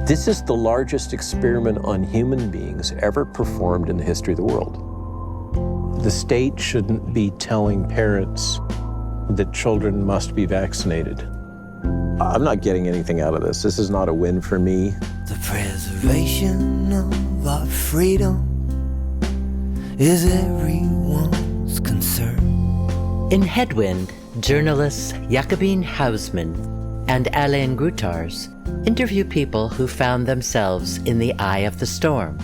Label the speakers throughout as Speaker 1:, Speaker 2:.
Speaker 1: This is the largest experiment on human beings ever performed in the history of the world. The state shouldn't be telling parents that children must be vaccinated. I'm not getting anything out of this. This is not a win for me.
Speaker 2: The preservation of our freedom is everyone's concern.
Speaker 3: In Headwind, journalists Jacobine Hausman and Alain Groutars interview people who found themselves in the eye of the storm.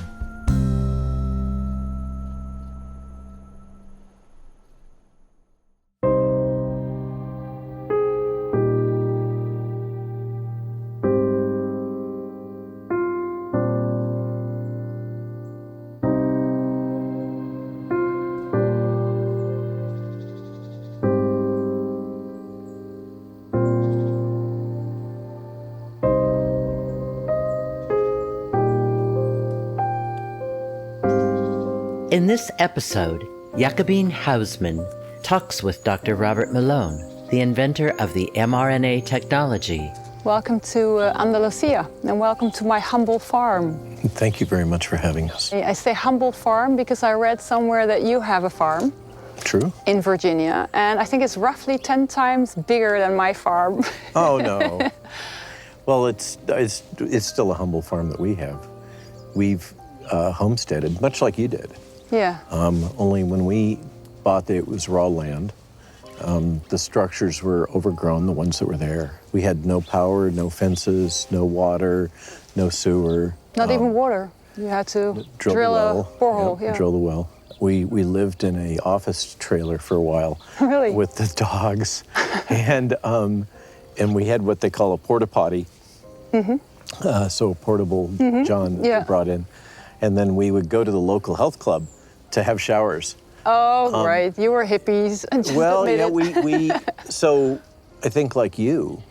Speaker 3: In this episode, Jacobine Hausman talks with Dr. Robert Malone, the inventor of the mRNA technology.
Speaker 4: Welcome to Andalusia, and welcome to my humble farm.
Speaker 1: Thank you very much for having us.
Speaker 4: I say humble farm because I read somewhere that you have a farm.
Speaker 1: True.
Speaker 4: In Virginia, and I think it's roughly 10 times bigger than my farm.
Speaker 1: Oh, no. Well, it's still a humble farm that we have. We've homesteaded, much like you did.
Speaker 4: Yeah.
Speaker 1: Only when we bought it was raw land. The structures were overgrown, the ones that were there. We had no power, no fences, no water, no sewer.
Speaker 4: Not even water. You had to drill a borehole.
Speaker 1: Yeah, drill the well. We lived in an office trailer for a while.
Speaker 4: Really?
Speaker 1: With the dogs. and we had what they call a porta potty. Mm-hmm. So a portable John brought in. And then we would go to the local health club to have showers.
Speaker 4: Oh, right. You were hippies.
Speaker 1: Well, yeah, we so I think like you,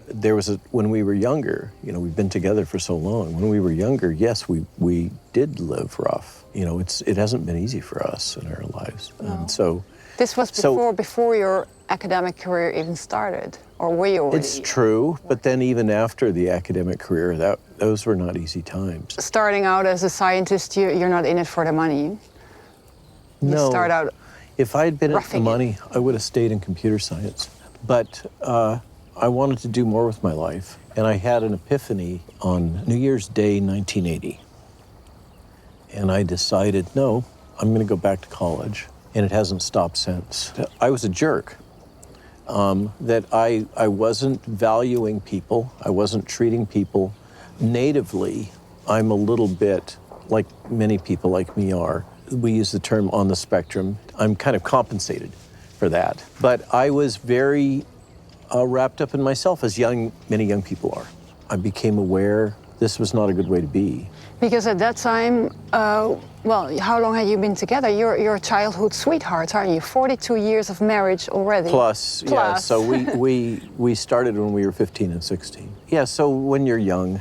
Speaker 1: there was when we were younger, we've been together for so long. When we were younger, yes, we did live rough. It hasn't been easy for us in our lives.
Speaker 4: No.
Speaker 1: And so
Speaker 4: this was before your academic career even started, or were you already?
Speaker 1: It's true, but then even after the academic career, those were not easy times.
Speaker 4: Starting out as a scientist, you're not in it for the money. You start out.
Speaker 1: If I had been in the money, I would have stayed in computer science. But I wanted to do more with my life, and I had an epiphany on New Year's Day, 1980. And I decided, no, I'm going to go back to college, and it hasn't stopped since. I was a jerk. That I wasn't valuing people. I wasn't treating people natively. I'm a little bit like many people like me are. We use the term on the spectrum. I'm kind of compensated for that. But I was very wrapped up in myself, as many young people are. I became aware this was not a good way to be.
Speaker 4: Because at that time, how long had you been together? You're a childhood sweetheart, aren't you? 42 years of marriage already.
Speaker 1: Plus. Yeah. So we started when we were 15 and 16. Yeah. So when you're young,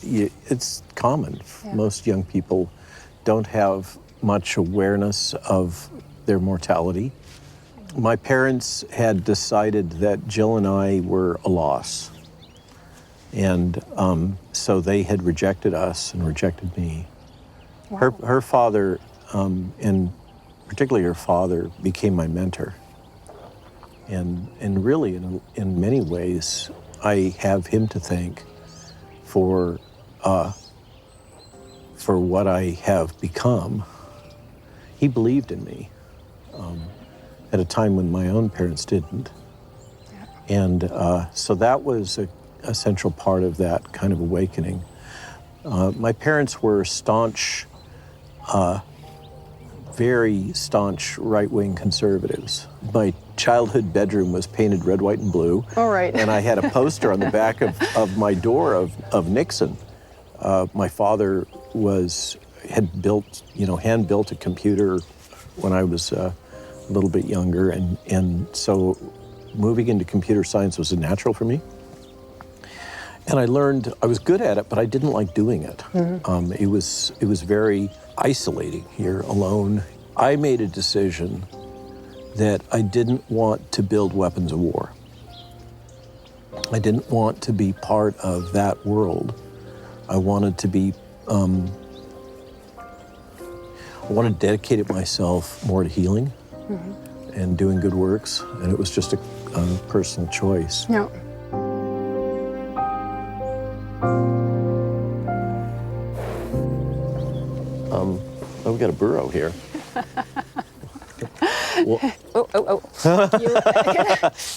Speaker 1: it's common. Yeah. Most young people don't have much awareness of their mortality. My parents had decided that Jill and I were a loss. And so they had rejected us and rejected me. Wow. Her father, and particularly her father, became my mentor. And really, in many ways, I have him to thank for what I have become. He believed in me at a time when my own parents didn't. Yeah. And so that was a central part of that kind of awakening. My parents were staunch, very staunch right-wing conservatives. My childhood bedroom was painted red, white, and blue.
Speaker 4: All right.
Speaker 1: And I had a poster on the back of my door of Nixon. My father had hand-built a computer when I was a little bit younger, and so moving into computer science was natural for me. And I learned, I was good at it, but I didn't like doing it. Mm-hmm. It was very isolating here, alone. I made a decision that I didn't want to build weapons of war. I didn't want to be part of that world I wanted to be, I wanted to dedicate myself more to healing and doing good works, and it was just a personal choice.
Speaker 4: Yeah.
Speaker 1: Oh, we got a burro here. Well,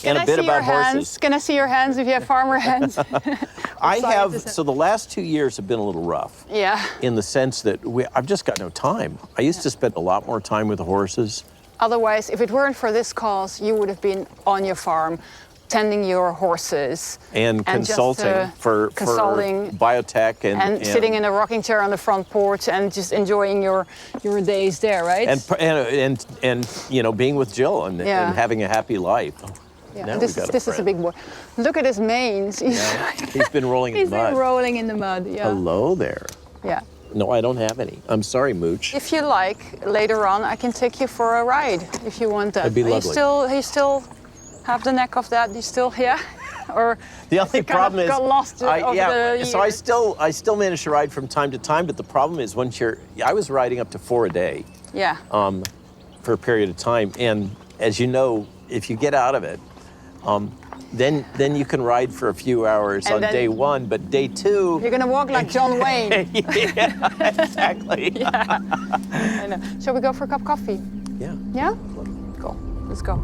Speaker 1: and a bit about horses.
Speaker 4: Can I see your hands if you have farmer hands?
Speaker 1: I have, so the last 2 years have been a little rough.
Speaker 4: Yeah.
Speaker 1: In the sense that I've just got no time. I used to spend a lot more time with the horses.
Speaker 4: Otherwise, if it weren't for this cause, you would have been on your farm, tending your horses.
Speaker 1: And consulting
Speaker 4: just,
Speaker 1: for biotech
Speaker 4: and sitting in a rocking chair on the front porch and just enjoying your days there, right?
Speaker 1: And you know, being with Jill and having a happy life.
Speaker 4: Yeah.
Speaker 1: Now
Speaker 4: This is a big boy. Look at his manes.
Speaker 1: He's been rolling in
Speaker 4: He's
Speaker 1: the mud.
Speaker 4: been rolling in the mud. Yeah.
Speaker 1: Hello there.
Speaker 4: Yeah.
Speaker 1: No, I don't have any. I'm sorry, Mooch.
Speaker 4: If you like, later on, I can take you for a ride if you want that.
Speaker 1: That'd be lovely.
Speaker 4: You still have the neck of that? You still, yeah? Or
Speaker 1: the only problem is
Speaker 4: got lost over the years.
Speaker 1: So I still manage to ride from time to time, but the problem is I was riding up to 4 a day.
Speaker 4: Yeah.
Speaker 1: For a period of time, and as you know, if you get out of it, then you can ride for a few hours on day 1, but day 2...
Speaker 4: You're gonna walk like John Wayne.
Speaker 1: Yeah, exactly.
Speaker 4: Yeah. I know. Shall we go for a cup of coffee?
Speaker 1: Yeah.
Speaker 4: Yeah? Cool. Let's go.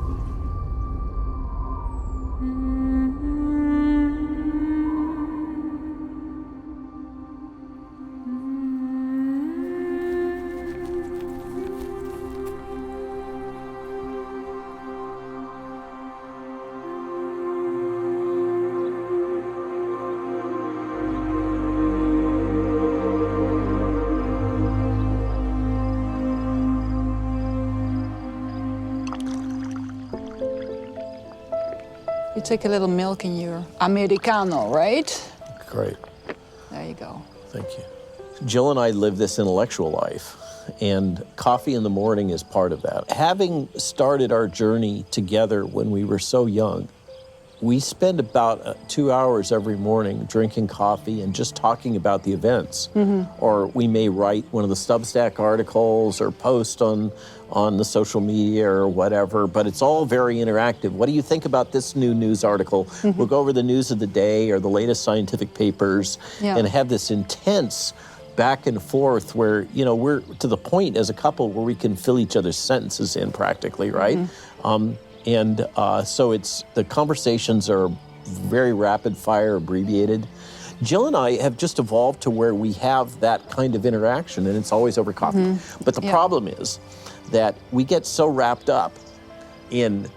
Speaker 4: You take a little milk in your Americano, right?
Speaker 1: Great.
Speaker 4: There you go.
Speaker 1: Thank you. Jill and I live this intellectual life, and coffee in the morning is part of that. Having started our journey together when we were so young, we spend about 2 hours every morning drinking coffee and just talking about the events. Or we may write one of the Substack articles or post on the social media or whatever, but it's all very interactive. What do you think about this new news article? We'll go over the news of the day or the latest scientific papers and have this intense back and forth where, you know, we're to the point as a couple where we can fill each other's sentences in practically, right? So the conversations are very rapid fire, abbreviated. Jill and I have just evolved to where we have that kind of interaction, and it's always over coffee. But the problem is that we get so wrapped up in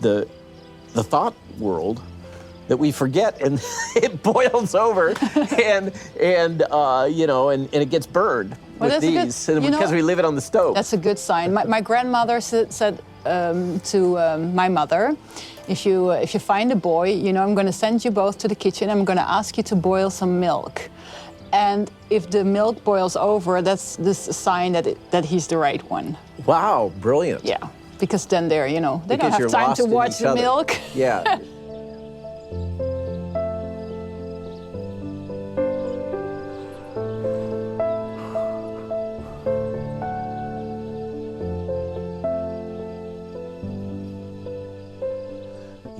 Speaker 1: the thought world that we forget, and it boils over, and it gets burned with these, because we leave it on the stove.
Speaker 4: That's a good sign. My grandmother said to my mother, if you find a boy, I'm going to send you both to the kitchen. I'm going to ask you to boil some milk, and if the milk boils over, that's this sign that he's the right one.
Speaker 1: Wow, brilliant.
Speaker 4: Yeah, because then they don't have time to watch the milk.
Speaker 1: Yeah.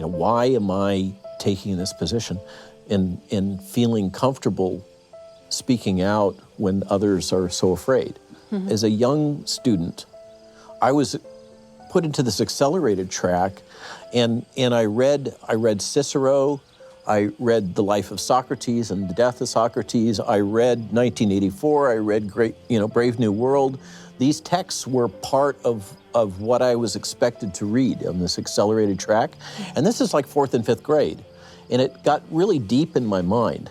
Speaker 1: Why am I taking this position and feeling comfortable speaking out when others are so afraid? As a young student, I was put into this accelerated track, and I read Cicero, I read The Life of Socrates and the Death of Socrates, I read 1984, I read Brave New World. These texts were part of what I was expected to read on this accelerated track. And this is like 4th and 5th grade. And it got really deep in my mind.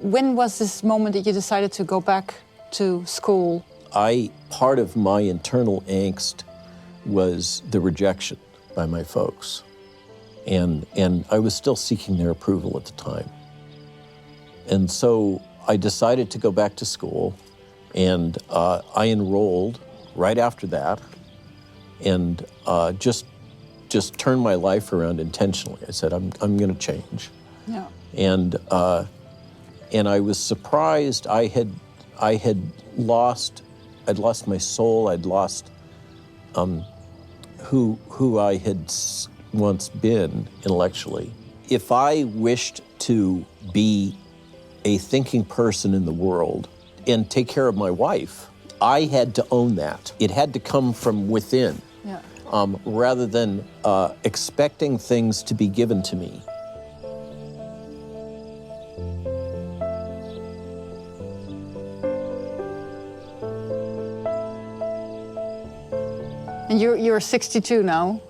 Speaker 4: When was this moment that you decided to go back to school?
Speaker 1: Part of my internal angst was the rejection by my folks. And I was still seeking their approval at the time. And so I decided to go back to school, and I enrolled right after that, and just turned my life around intentionally. I said, I'm going to change.
Speaker 4: Yeah.
Speaker 1: And And I was surprised. I'd lost my soul. I'd lost who I had once been intellectually. If I wished to be a thinking person in the world and take care of my wife, I had to own that. It had to come from within, rather than expecting things to be given to me.
Speaker 4: And you're 62 now.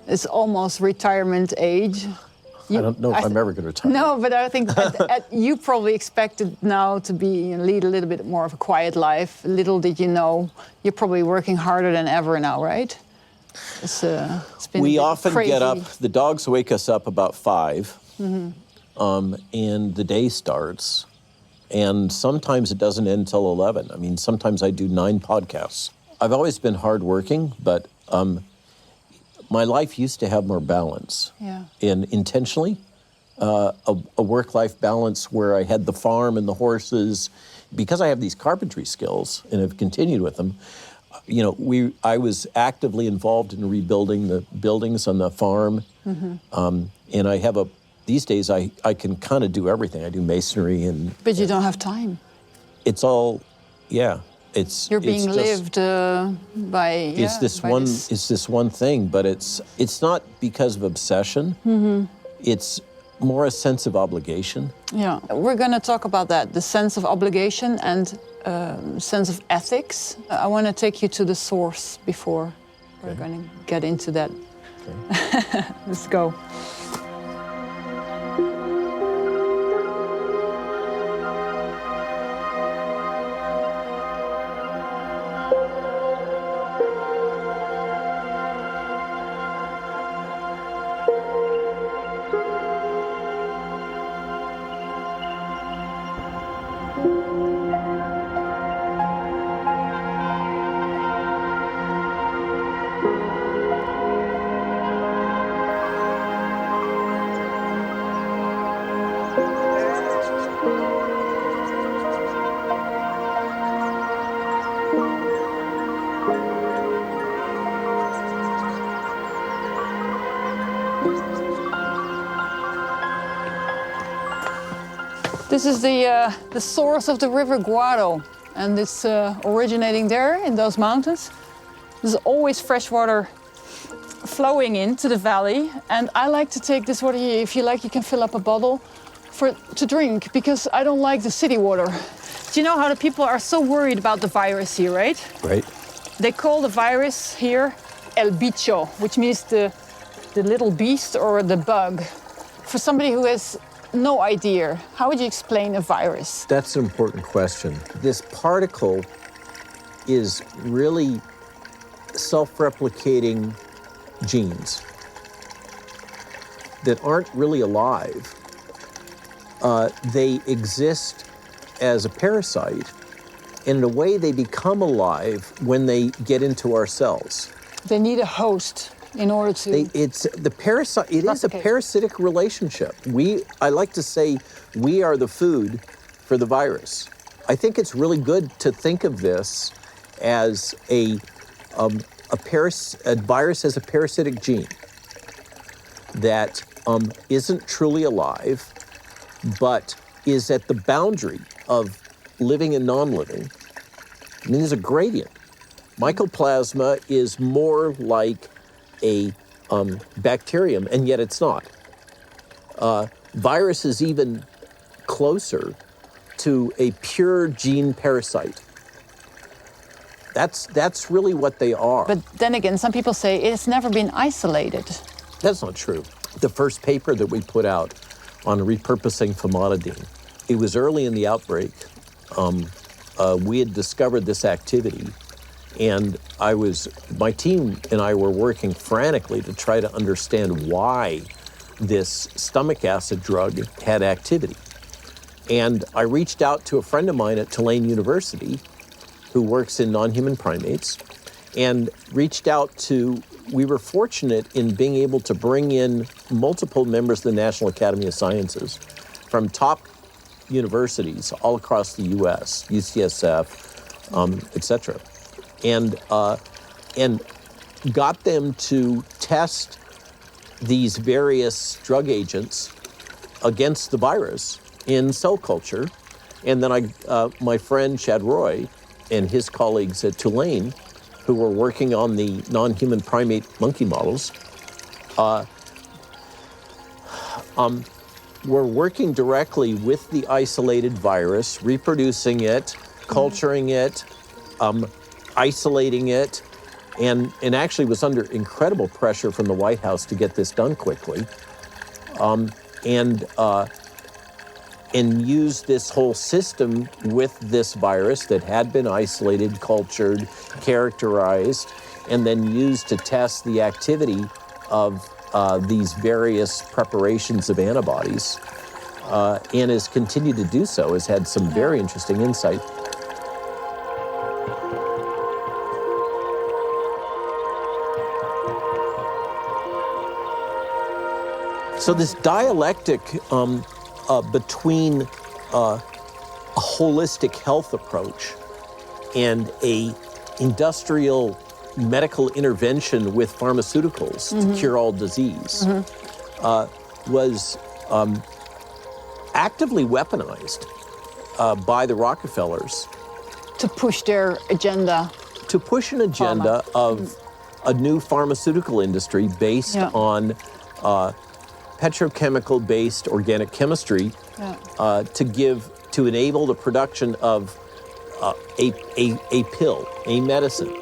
Speaker 4: It's almost retirement age.
Speaker 1: I don't know if I'm ever going to retire.
Speaker 4: No, but I think you probably expected now to lead a little bit more of a quiet life. Little did you know, you're probably working harder than ever now, right? It's been
Speaker 1: we often
Speaker 4: crazy.
Speaker 1: get up, the dogs wake us up about 5, and the day starts. And sometimes it doesn't end until 11. I mean, sometimes I do 9 podcasts. I've always been hardworking, but my life used to have more balance.
Speaker 4: Yeah.
Speaker 1: And intentionally, a work-life balance where I had the farm and the horses. Because I have these carpentry skills and have continued with them, you know, I was actively involved in rebuilding the buildings on the farm. And I have these days I can kind of do everything. I do masonry and...
Speaker 4: But you don't have time.
Speaker 1: It's all, yeah.
Speaker 4: You're being lived by.
Speaker 1: It's this one thing, but it's not because of obsession. It's more a sense of obligation.
Speaker 4: Yeah, we're going to talk about that, the sense of obligation and sense of ethics. I want to take you to the source before we're going to get into that. Okay. Let's go. This is the source of the river Guado, and it's originating there in those mountains. There's always fresh water flowing into the valley, and I like to take this water here. If you like, you can fill up a bottle to drink, because I don't like the city water. Do you know how the people are so worried about the virus here, right?
Speaker 1: Right.
Speaker 4: They call the virus here El Bicho, which means the little beast or the bug. For somebody who has no idea, how would you explain a virus?
Speaker 1: That's an important question. This particle is really self-replicating genes that aren't really alive. They exist as a parasite, and in a way they become alive when they get into our cells.
Speaker 4: They need a host in order to...
Speaker 1: It is a parasitic relationship. I like to say we are the food for the virus. I think it's really good to think of this as a virus as a parasitic gene that isn't truly alive, but is at the boundary of living and non-living. I mean, there's a gradient. Mycoplasma is more like a bacterium, and yet it's not. Virus is even closer to a pure gene parasite. That's really what they are.
Speaker 4: But then again, some people say it's never been isolated.
Speaker 1: That's not true. The first paper that we put out on repurposing famotidine, it was early in the outbreak. We had discovered this activity, and my team and I were working frantically to try to understand why this stomach acid drug had activity. And I reached out to a friend of mine at Tulane University who works in non-human primates, and we were fortunate in being able to bring in multiple members of the National Academy of Sciences from top universities all across the U.S., UCSF, etc., and got them to test these various drug agents against the virus in cell culture. And then my friend Chad Roy and his colleagues at Tulane, who were working on the non-human primate monkey models, were working directly with the isolated virus, reproducing it, culturing it, isolating it, and actually was under incredible pressure from the White House to get this done quickly, and use this whole system with this virus that had been isolated, cultured, characterized, and then used to test the activity of these various preparations of antibodies, and has continued to do so, has had some very interesting insight. So this dialectic between a holistic health approach and a industrial medical intervention with pharmaceuticals to cure all disease was actively weaponized by the Rockefellers.
Speaker 4: To push their agenda.
Speaker 1: To push an agenda of a new pharmaceutical industry based on petrochemical-based organic chemistry to enable the production of a pill, a medicine.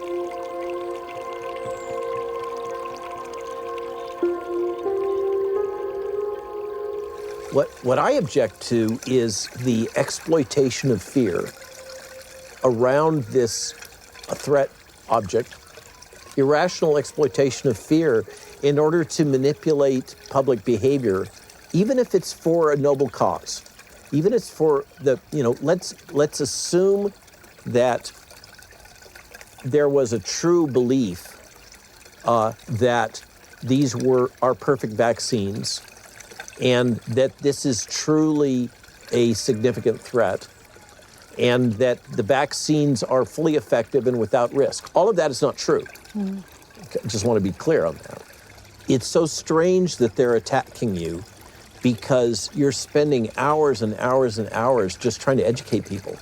Speaker 1: What I object to is the exploitation of fear around this threat object, irrational exploitation of fear in order to manipulate public behavior, even if it's for a noble cause, even if it's for the, let's assume that there was a true belief that these are perfect vaccines and that this is truly a significant threat and that the vaccines are fully effective and without risk. All of that is not true. I just want to be clear on that. It's so strange that they're attacking you because you're spending hours and hours and hours just trying to educate people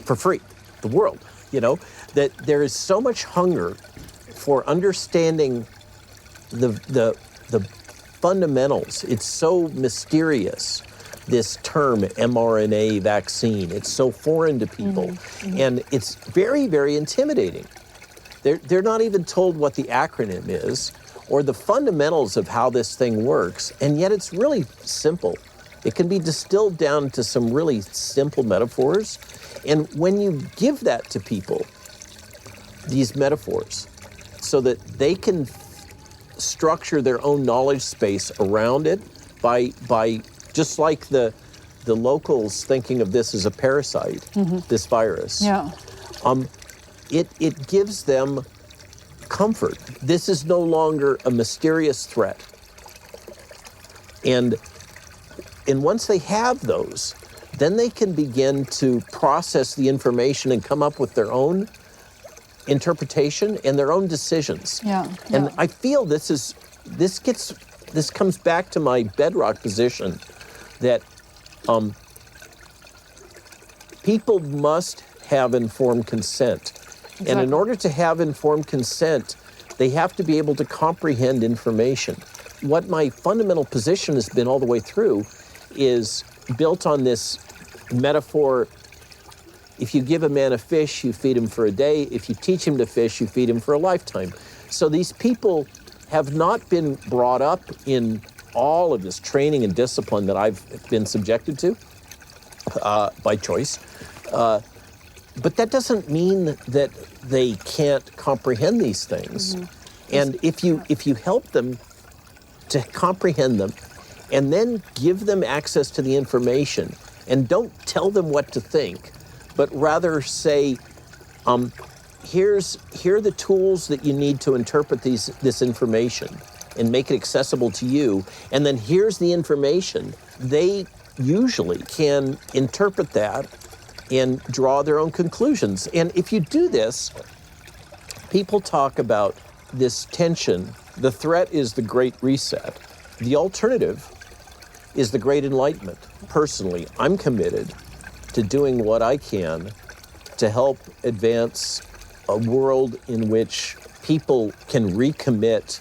Speaker 1: for free, the world, that there is so much hunger for understanding the fundamentals. It's so mysterious, this term mRNA vaccine. It's so foreign to people, and it's very, very intimidating. They're not even told what the acronym is or the fundamentals of how this thing works, and yet it's really simple. It can be distilled down to some really simple metaphors, and when you give that to people, these metaphors, so that they can structure their own knowledge space around it by just like the locals thinking of this as a parasite, this virus. Yeah. It gives them comfort. This is no longer a mysterious threat. And once they have those, then they can begin to process the information and come up with their own interpretation and their own decisions. And I feel this comes back to my bedrock position that people must have informed consent. Exactly. And in order to have informed consent, they have to be able to comprehend information. What my fundamental position has been all the way through is built on this metaphor: if you give a man a fish, you feed him for a day. If you teach him to fish, you feed him for a lifetime. So these people have not been brought up in all of this training and discipline that I've been subjected to by choice. But that doesn't mean that they can't comprehend these things. And if you help them to comprehend them and then give them access to the information and don't tell them what to think, but rather say, here are the tools that you need to interpret this information and make it accessible to you, and then here's the information, they usually can interpret that and draw their own conclusions. And if you do this, people talk about this tension. The threat is the Great Reset. The alternative is the Great Enlightenment. Personally, I'm committed to doing what I can to help advance a world in which people can recommit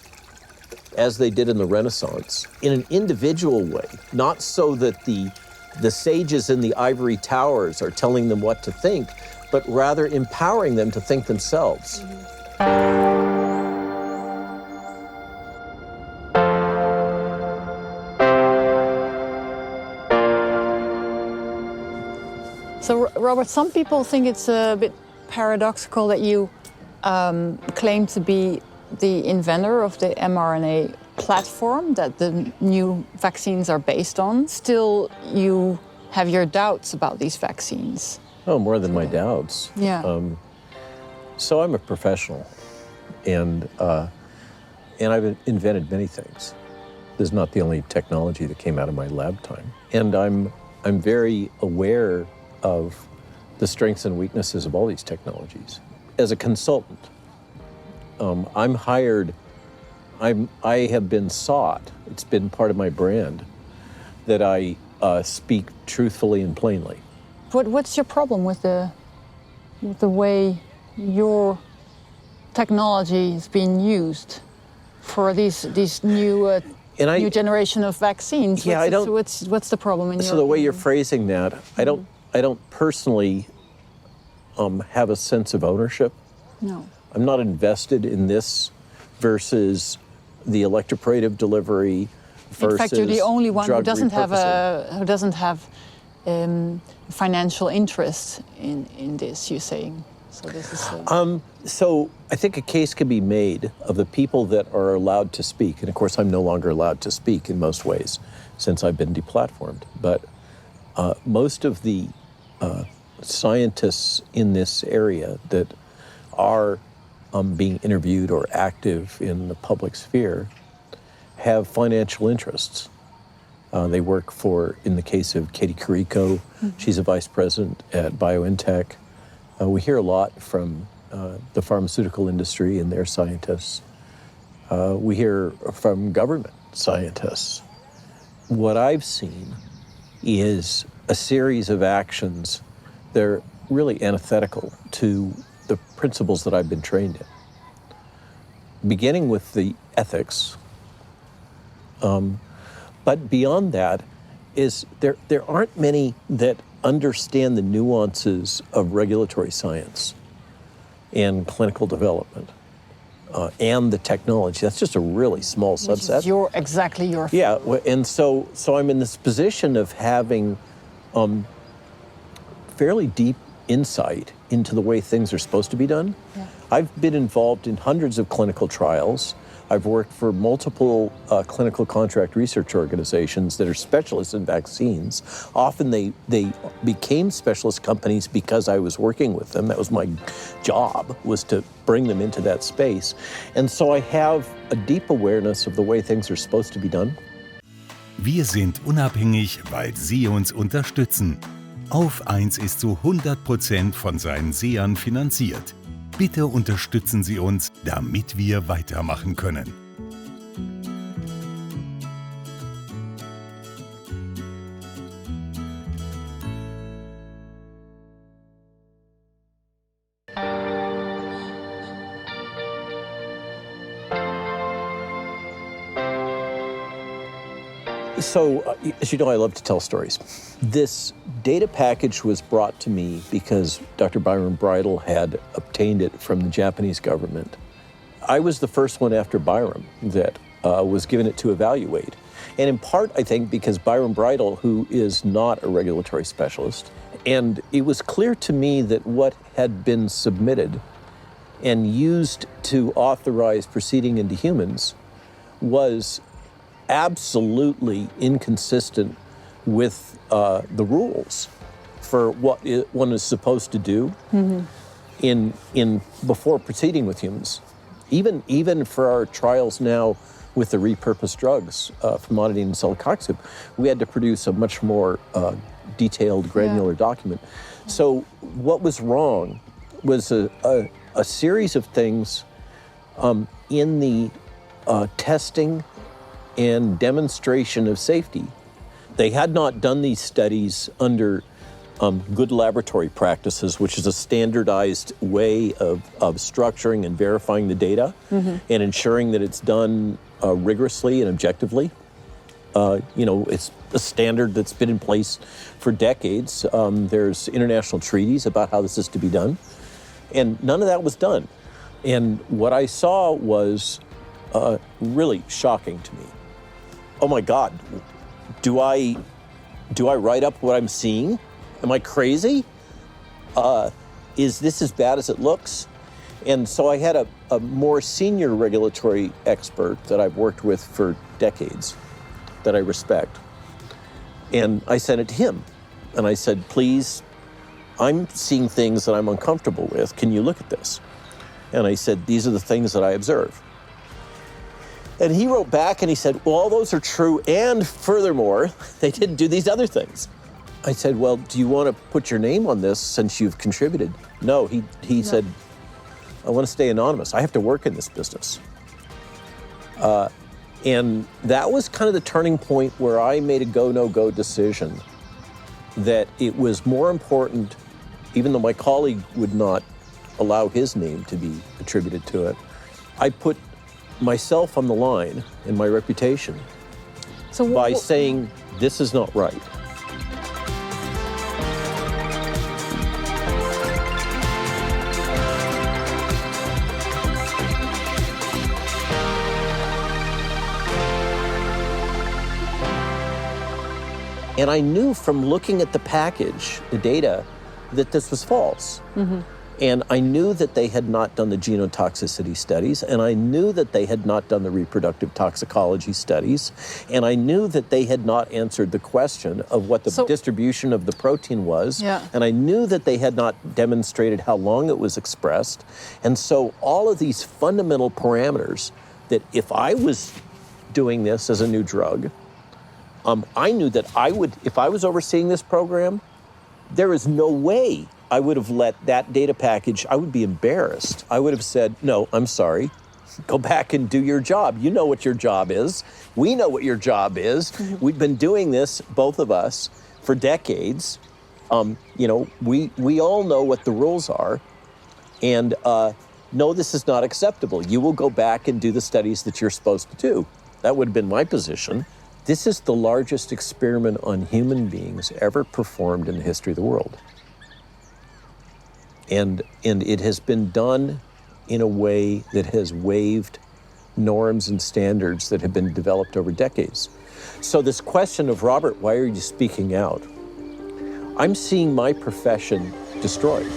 Speaker 1: as they did in the Renaissance in an individual way, not so that the sages in the ivory towers are telling them what to think, but rather empowering them to think themselves.
Speaker 4: So, Robert, some people think it's a bit paradoxical that you claim to be the inventor of the mRNA platform that the new vaccines are based on. Still, you have your doubts about these vaccines.
Speaker 1: Oh, more than my doubts.
Speaker 4: Yeah.
Speaker 1: So I'm a professional, and I've invented many things. This is not the only technology that came out of my lab time. And I'm very aware of the strengths and weaknesses of all these technologies. As a consultant, I'm hired, I have been sought, it's been part of my brand, that I speak truthfully and plainly.
Speaker 4: What's your problem with the way your technology is being used for these new new generation of vaccines?
Speaker 1: Yeah,
Speaker 4: what's the problem in your
Speaker 1: So the way you're
Speaker 4: opinion?
Speaker 1: phrasing that, I don't personally have a sense of ownership.
Speaker 4: No.
Speaker 1: I'm not invested in this versus the electroporative delivery versus
Speaker 4: In fact, you're the only one who
Speaker 1: drug
Speaker 4: doesn't have
Speaker 1: repurposing.
Speaker 4: financial interest in this. You're saying so. This is
Speaker 1: So I think a case can be made of the people that are allowed to speak, and of course I'm no longer allowed to speak in most ways since I've been deplatformed. But most of the scientists in this area that are being interviewed or active in the public sphere have financial interests. They work for, in the case of Katie Carrico, she's a vice president at BioNTech. We hear a lot from the pharmaceutical industry and their scientists. We hear from government scientists. What I've seen is a series of actions that are really antithetical to the principles that I've been trained in. Beginning with the ethics, but beyond that is there aren't many that understand the nuances of regulatory science and clinical development and the technology. That's just a really small subset.
Speaker 4: Which is exactly your field.
Speaker 1: Yeah, and so I'm in this position of having fairly deep insight into the way things are supposed to be done.
Speaker 4: Yeah.
Speaker 1: I've been involved in hundreds of clinical trials. I've worked for multiple clinical contract research organizations that are specialists in vaccines. Often they became specialist companies because I was working with them. That was my job, was to bring them into that space. And so I have a deep awareness of the way things are supposed to be done.
Speaker 5: Wir sind unabhängig, weil Sie uns unterstützen. Auf 1 ist zu 100% von seinen Sehern finanziert. Bitte unterstützen Sie uns, damit wir weitermachen können.
Speaker 1: So, as you know, I love to tell stories. This data package was brought to me because Dr. Byron Bridle had obtained it from the Japanese government. I was the first one after Byron that was given it to evaluate. And in part, I think, because Byron Bridle, who is not a regulatory specialist, and it was clear to me that what had been submitted and used to authorize proceeding into humans was absolutely inconsistent with the rules for what one is supposed to do in before proceeding with humans. Even for our trials now with the repurposed drugs, famotidine and celecoxib, we had to produce a much more detailed, granular document. So what was wrong was a series of things in the testing and demonstration of safety. They had not done these studies under good laboratory practices, which is a standardized way of structuring and verifying the data and ensuring that it's done rigorously and objectively. It's a standard that's been in place for decades. There's international treaties about how this is to be done, and none of that was done. And what I saw was really shocking to me. Oh my God, do I write up what I'm seeing? Am I crazy? Is this as bad as it looks? And so I had a more senior regulatory expert that I've worked with for decades that I respect. And I sent it to him. And I said, please, I'm seeing things that I'm uncomfortable with. Can you look at this? And I said, these are the things that I observe. And he wrote back and he said, well, all those are true. And furthermore, they didn't do these other things. I said, well, do you want to put your name on this since you've contributed? No, he said, I want to stay anonymous. I have to work in this business. And that was kind of the turning point where I made a go, no-go decision that it was more important, even though my colleague would not allow his name to be attributed to it, I put myself on the line and my reputation by saying, this is not right. And I knew from looking at the package, the data, that this was false. And I knew that they had not done the genotoxicity studies, and I knew that they had not done the reproductive toxicology studies, and I knew that they had not answered the question of what the distribution of the protein was, and I knew that they had not demonstrated how long it was expressed. And so all of these fundamental parameters that if I was doing this as a new drug, I knew that if I was overseeing this program, there is no way I would have let that data package, I would be embarrassed. I would have said, no, I'm sorry, go back and do your job. You know what your job is. We know what your job is. We've been doing this, both of us, for decades. We all know what the rules are. And no, this is not acceptable. You will go back and do the studies that you're supposed to do. That would have been my position. This is the largest experiment on human beings ever performed in the history of the world. And it has been done in a way that has waived norms and standards that have been developed over decades. So this question of, Robert, why are you speaking out? I'm seeing my profession destroyed.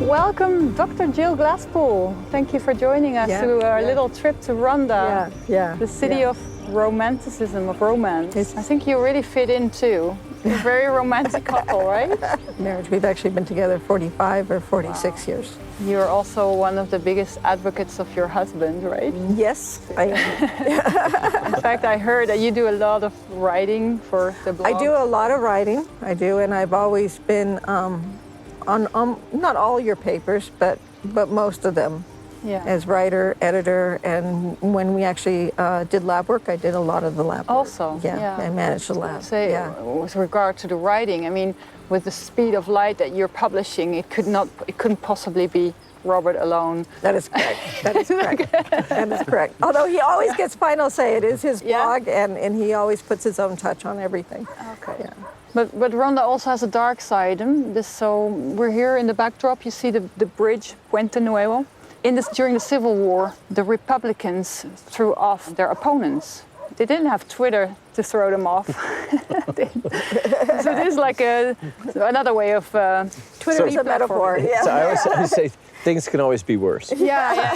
Speaker 4: Welcome, Dr. Jill Glasspool. Thank you for joining us to our little trip to Rwanda, the city of romanticism, of romance. I think you really fit in too. You're a very romantic couple, right?
Speaker 6: Marriage. We've actually been together 45 or 46 years.
Speaker 4: You're also one of the biggest advocates of your husband, right?
Speaker 6: Yes, I am.
Speaker 4: In fact, I heard that you do a lot of writing for the blog.
Speaker 6: I do a lot of writing. I do, and I've always been on not all your papers, but most of them.
Speaker 4: Yeah.
Speaker 6: As writer, editor, and when we actually did lab work, I did a lot of the lab work.
Speaker 4: Also, yeah.
Speaker 6: I managed the lab.
Speaker 4: Say, with regard to the writing, I mean, with the speed of light that you're publishing, it couldn't possibly be Robert alone.
Speaker 6: That is correct. That is correct. That is correct. Although he always gets final say. It is his blog, and he always puts his own touch on everything.
Speaker 4: Okay.
Speaker 6: Yeah.
Speaker 4: But Rhonda also has a dark side. So we're here in the backdrop. You see the bridge Puente Nuevo. During the Civil War, the Republicans threw off their opponents. They didn't have Twitter to throw them off. So this is like another way of
Speaker 6: Twitter is a metaphor. Yeah.
Speaker 1: So I always say things can always be worse.
Speaker 4: Yeah.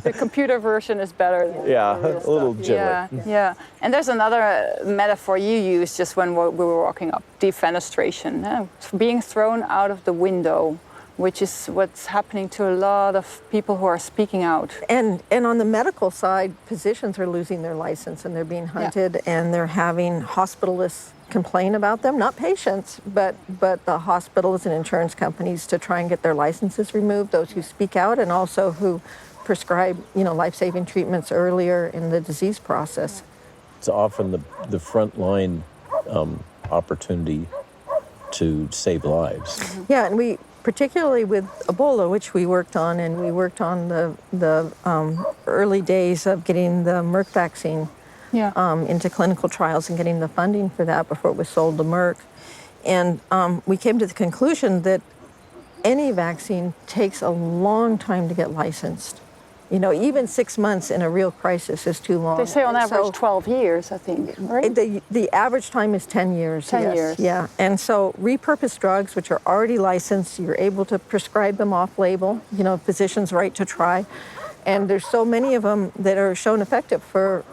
Speaker 4: The computer version is better.
Speaker 1: Yeah, a little gentler.
Speaker 4: Yeah. And there's another metaphor you used just when we were walking up: defenestration, being thrown out of the window, which is what's happening to a lot of people who are speaking out.
Speaker 6: And on the medical side, physicians are losing their license and they're being hunted, and they're having hospitalists complain about them, not patients, but the hospitals and insurance companies to try and get their licenses removed, those who speak out and also who prescribe, life-saving treatments earlier in the disease process.
Speaker 1: It's often the front line opportunity to save lives.
Speaker 6: Yeah, and we, particularly with Ebola, which we worked on, and we worked on the early days of getting the Merck vaccine into clinical trials and getting the funding for that before it was sold to Merck. And we came to the conclusion that any vaccine takes a long time to get licensed. Even 6 months in a real crisis is too long.
Speaker 4: They say on average 12 years, I think, right?
Speaker 6: The average time is 10 years.
Speaker 4: 10 years.
Speaker 6: Yeah. And so repurposed drugs, which are already licensed, you're able to prescribe them off-label, physicians' right to try. And there's so many of them that are shown effective for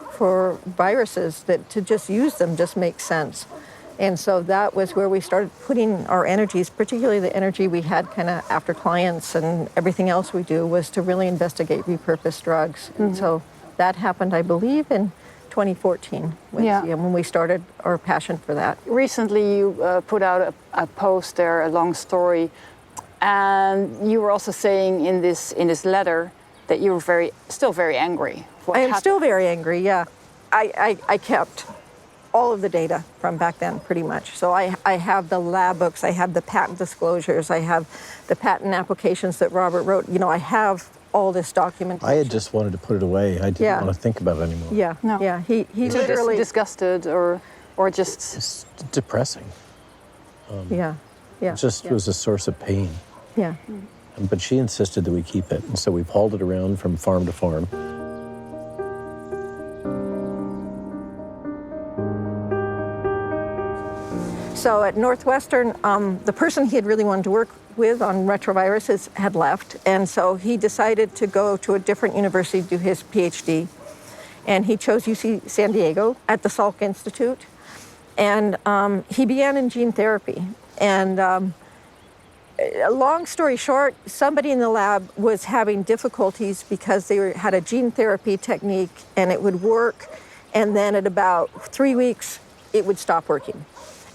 Speaker 6: viruses that to just use them just makes sense. And so that was where we started putting our energies, particularly the energy we had kind of after clients and everything else we do, was to really investigate repurposed drugs. Mm-hmm. And so that happened, I believe, in 2014 when we started our passion for that.
Speaker 4: Recently you put out a post there, a long story, and you were also saying in this letter that you were still very angry.
Speaker 6: I am still very angry, yeah. I kept all of the data from back then, pretty much. So I have the lab books, I have the patent disclosures, I have the patent applications that Robert wrote. I have all this documentation.
Speaker 1: I had just wanted to put it away. I didn't want to think about it anymore.
Speaker 6: Yeah, no. Yeah. He literally
Speaker 4: disgusted or just
Speaker 1: it's depressing.
Speaker 6: Yeah.
Speaker 1: It just was a source of pain.
Speaker 6: Yeah.
Speaker 1: But she insisted that we keep it, and so we've hauled it around from farm to farm.
Speaker 6: So at Northwestern, the person he had really wanted to work with on retroviruses had left, and so he decided to go to a different university to do his PhD. And he chose UC San Diego at the Salk Institute, and he began in gene therapy. And a long story short, somebody in the lab was having difficulties because they had a gene therapy technique and it would work, and then at about 3 weeks, it would stop working.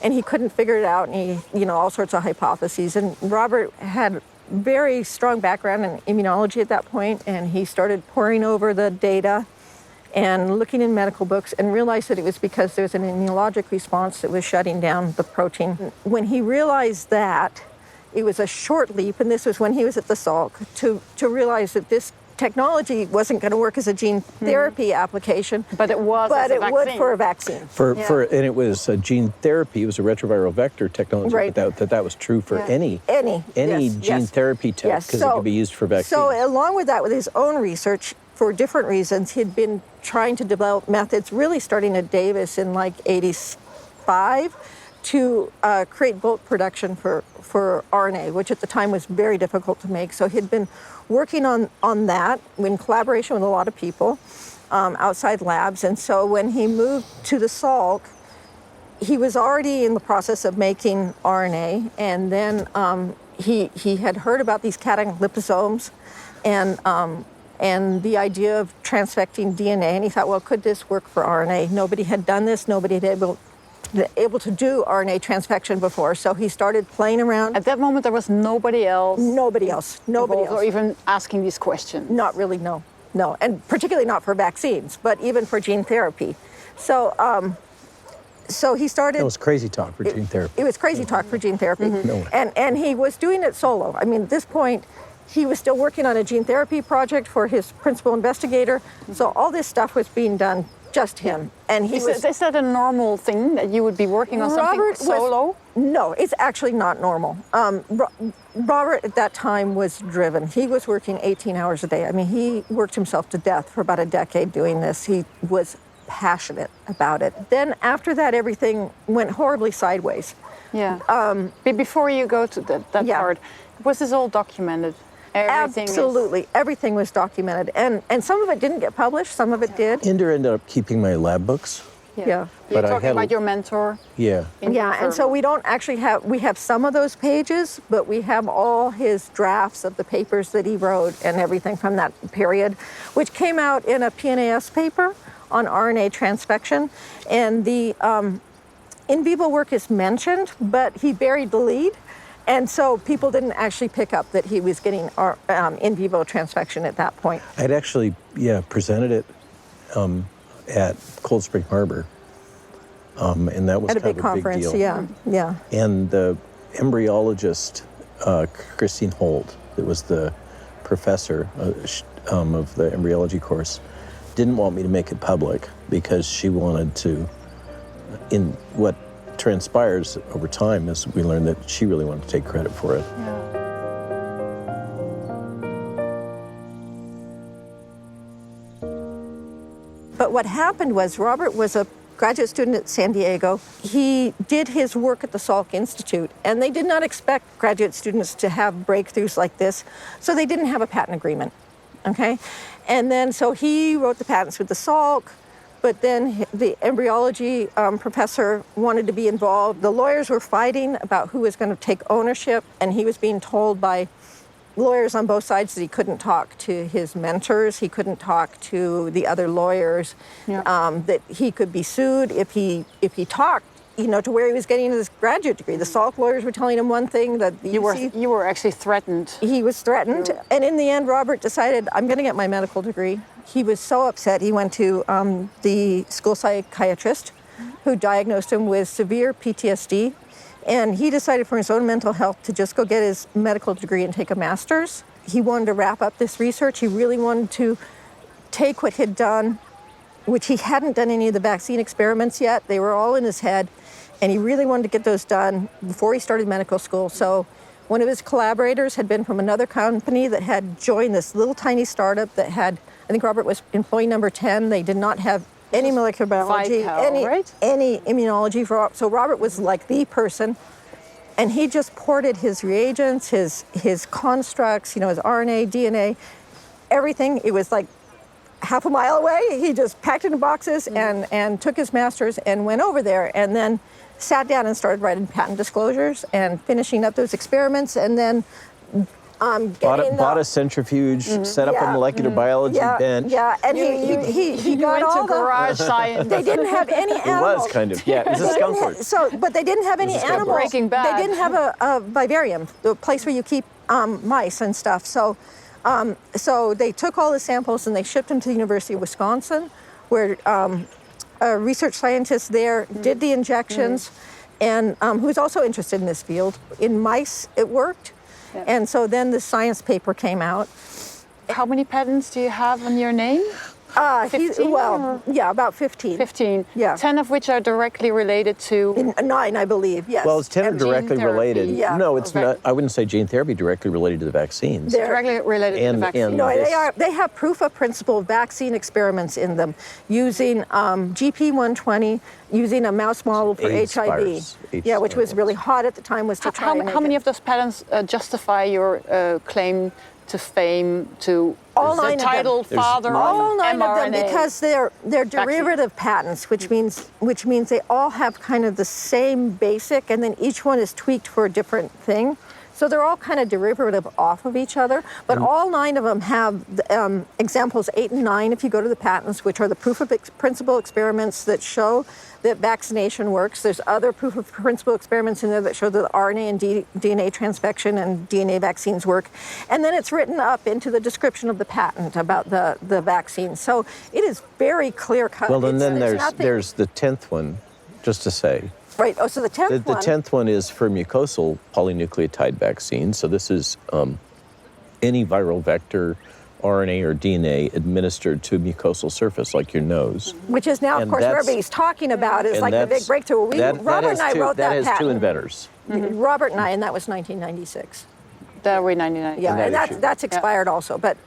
Speaker 6: And he couldn't figure it out, and he, all sorts of hypotheses. And Robert had very strong background in immunology at that point, and he started poring over the data and looking in medical books and realized that it was because there was an immunologic response that was shutting down the protein. When he realized that, it was a short leap, and this was when he was at the Salk, to realize that this technology wasn't going to work as a gene therapy application,
Speaker 4: but it would
Speaker 6: for a vaccine.
Speaker 1: And it was a gene therapy. It was a retroviral vector technology.
Speaker 6: Right.
Speaker 1: But that was true for any gene therapy tech, because it could be used for vaccines.
Speaker 6: So along with that, with his own research, for different reasons, he'd been trying to develop methods, really starting at Davis in like '85, to create bulk production for RNA, which at the time was very difficult to make. So he'd been working on that in collaboration with a lot of people outside labs. And so when he moved to the Salk, he was already in the process of making RNA. And then he had heard about these cation liposomes and the idea of transfecting DNA. And he thought, well, could this work for RNA? Nobody had done this. Nobody had able to do RNA transfection before, so he started playing around.
Speaker 4: At that moment, there was nobody else.
Speaker 6: Nobody else.
Speaker 4: Or even asking these questions.
Speaker 6: Not really, no, and particularly not for vaccines, but even for gene therapy. So, so he started.
Speaker 1: It was crazy talk for gene therapy.
Speaker 6: It was crazy talk for gene therapy,
Speaker 1: No way.
Speaker 6: and he was doing it solo. I mean, at this point, he was still working on a gene therapy project for his principal investigator. So all this stuff was being done just him, and he was.
Speaker 4: Is that a normal thing that you would be working on something solo?
Speaker 6: No, it's actually not normal. Robert at that time was driven. He was working 18 hours a day. I mean, he worked himself to death for about a decade doing this. He was passionate about it. Then after that, everything went horribly sideways.
Speaker 4: Yeah. Before you go to that
Speaker 6: Yeah.
Speaker 4: part, was this all documented? Everything
Speaker 6: Absolutely. Everything was documented. And some of it didn't get published, some of it did.
Speaker 1: Ender ended up keeping my lab books.
Speaker 6: Yeah.
Speaker 4: You're
Speaker 1: But I
Speaker 4: talking
Speaker 1: had-
Speaker 4: about your mentor?
Speaker 1: Yeah.
Speaker 6: Yeah, and so we don't actually we have some of those pages, but we have all his drafts of the papers that he wrote and everything from that period, which came out in a PNAS paper on RNA transfection. And the in vivo work is mentioned, but he buried the lead. And so people didn't actually pick up that he was getting in vivo transfection at that point.
Speaker 1: I'd actually, presented it at Cold Spring Harbor. And that was
Speaker 6: At a
Speaker 1: kind
Speaker 6: big
Speaker 1: of a
Speaker 6: conference,
Speaker 1: big deal.
Speaker 6: yeah.
Speaker 1: And the embryologist, Christine Holt, that was the professor of the embryology course, didn't want me to make it public because she wanted to, in what transpires over time is we learned that she really wanted to take credit for it.
Speaker 6: But what happened was Robert was a graduate student at San Diego. He did his work at the Salk Institute, and they did not expect graduate students to have breakthroughs like this, so they didn't have a patent agreement, okay? And then so he wrote the patents with the Salk, but then the embryology professor wanted to be involved. The lawyers were fighting about who was going to take ownership, and he was being told by lawyers on both sides that he couldn't talk to his mentors, he couldn't talk to the other lawyers, that he could be sued if he talked, to where he was getting his graduate degree. The Salk lawyers were telling him one thing that
Speaker 4: You were actually threatened.
Speaker 6: he was threatened, and in the end, Robert decided, I'm going to get my medical degree. He was so upset, he went to the school psychiatrist who diagnosed him with severe PTSD, and he decided for his own mental health to just go get his medical degree and take a master's. He wanted to wrap up this research. He really wanted to take what he'd done, which he hadn't done any of the vaccine experiments yet. They were all in his head, and he really wanted to get those done before he started medical school. So one of his collaborators had been from another company that had joined this little tiny startup that had, I think Robert was employee number 10. They did not have any molecular biology, any immunology. So Robert was like the person, and he just ported his reagents, his constructs, his RNA, DNA, everything. It was like half a mile away. He just packed it in boxes and took his master's and went over there, and then sat down and started writing patent disclosures and finishing up those experiments, and then
Speaker 1: Bought a centrifuge, set up a molecular biology bench.
Speaker 6: Yeah, and he got
Speaker 4: went
Speaker 6: all
Speaker 4: to garage
Speaker 6: the,
Speaker 4: science.
Speaker 6: They didn't have any
Speaker 1: It
Speaker 6: animals.
Speaker 1: was kind of, it was a skunk works.
Speaker 6: But they didn't have any
Speaker 1: skunk
Speaker 6: animals.
Speaker 1: works.
Speaker 4: Breaking Bad.
Speaker 6: They didn't have a vivarium, the place where you keep mice and stuff. So they took all the samples and they shipped them to the University of Wisconsin, where a research scientist there did the injections, and who was also interested in this field. In mice, it worked. Yeah. And so then the science paper came out.
Speaker 4: How many patents do you have on your name? 15?
Speaker 6: About 15.
Speaker 4: 15.
Speaker 6: Yeah.
Speaker 4: 10 of which are directly related to...
Speaker 6: 9, I believe, yes.
Speaker 1: Well, it's 10 are
Speaker 4: And gene
Speaker 1: directly
Speaker 4: therapy.
Speaker 1: related.
Speaker 6: Yeah.
Speaker 1: No, it's not. I wouldn't say gene therapy directly related to the vaccines.
Speaker 4: Directly related to the vaccine.
Speaker 6: No,
Speaker 1: this-
Speaker 6: they have proof of principle vaccine experiments in them using GP120, using a mouse model for
Speaker 1: AIDS
Speaker 6: HIV.
Speaker 1: virus,
Speaker 6: Yeah, which was really hot at the time, was to try and
Speaker 4: How many of those patents justify your claim to fame, to
Speaker 6: All
Speaker 4: the
Speaker 6: 9 of them.
Speaker 4: title father
Speaker 6: all
Speaker 4: of
Speaker 6: 9 of them,
Speaker 4: mRNA?
Speaker 6: because they're derivative patents, which means they all have kind of the same basic, and then each one is tweaked for a different thing. So they're all kind of derivative off of each other, but all 9 of them have examples 8 and 9, if you go to the patents, which are the proof of principle experiments that show that vaccination works. There's other proof of principle experiments in there that show that RNA and DNA transfection and DNA vaccines work. And then it's written up into the description of the patent about the vaccine. So it is very clear cut.
Speaker 1: Well, and then there's the 10th one, just to say.
Speaker 6: Right. Oh, so the 10th one.
Speaker 1: The 10th one is for mucosal polynucleotide vaccine. So this is any viral vector, RNA or DNA administered to a mucosal surface like your nose.
Speaker 6: Which is now, of course, what everybody's talking about is like the big breakthrough. Robert and I wrote that
Speaker 1: patent. That has 2 inventors.
Speaker 6: Robert and I, and that was 1996.
Speaker 4: That were 1990.
Speaker 6: Yeah, and that's expired also. But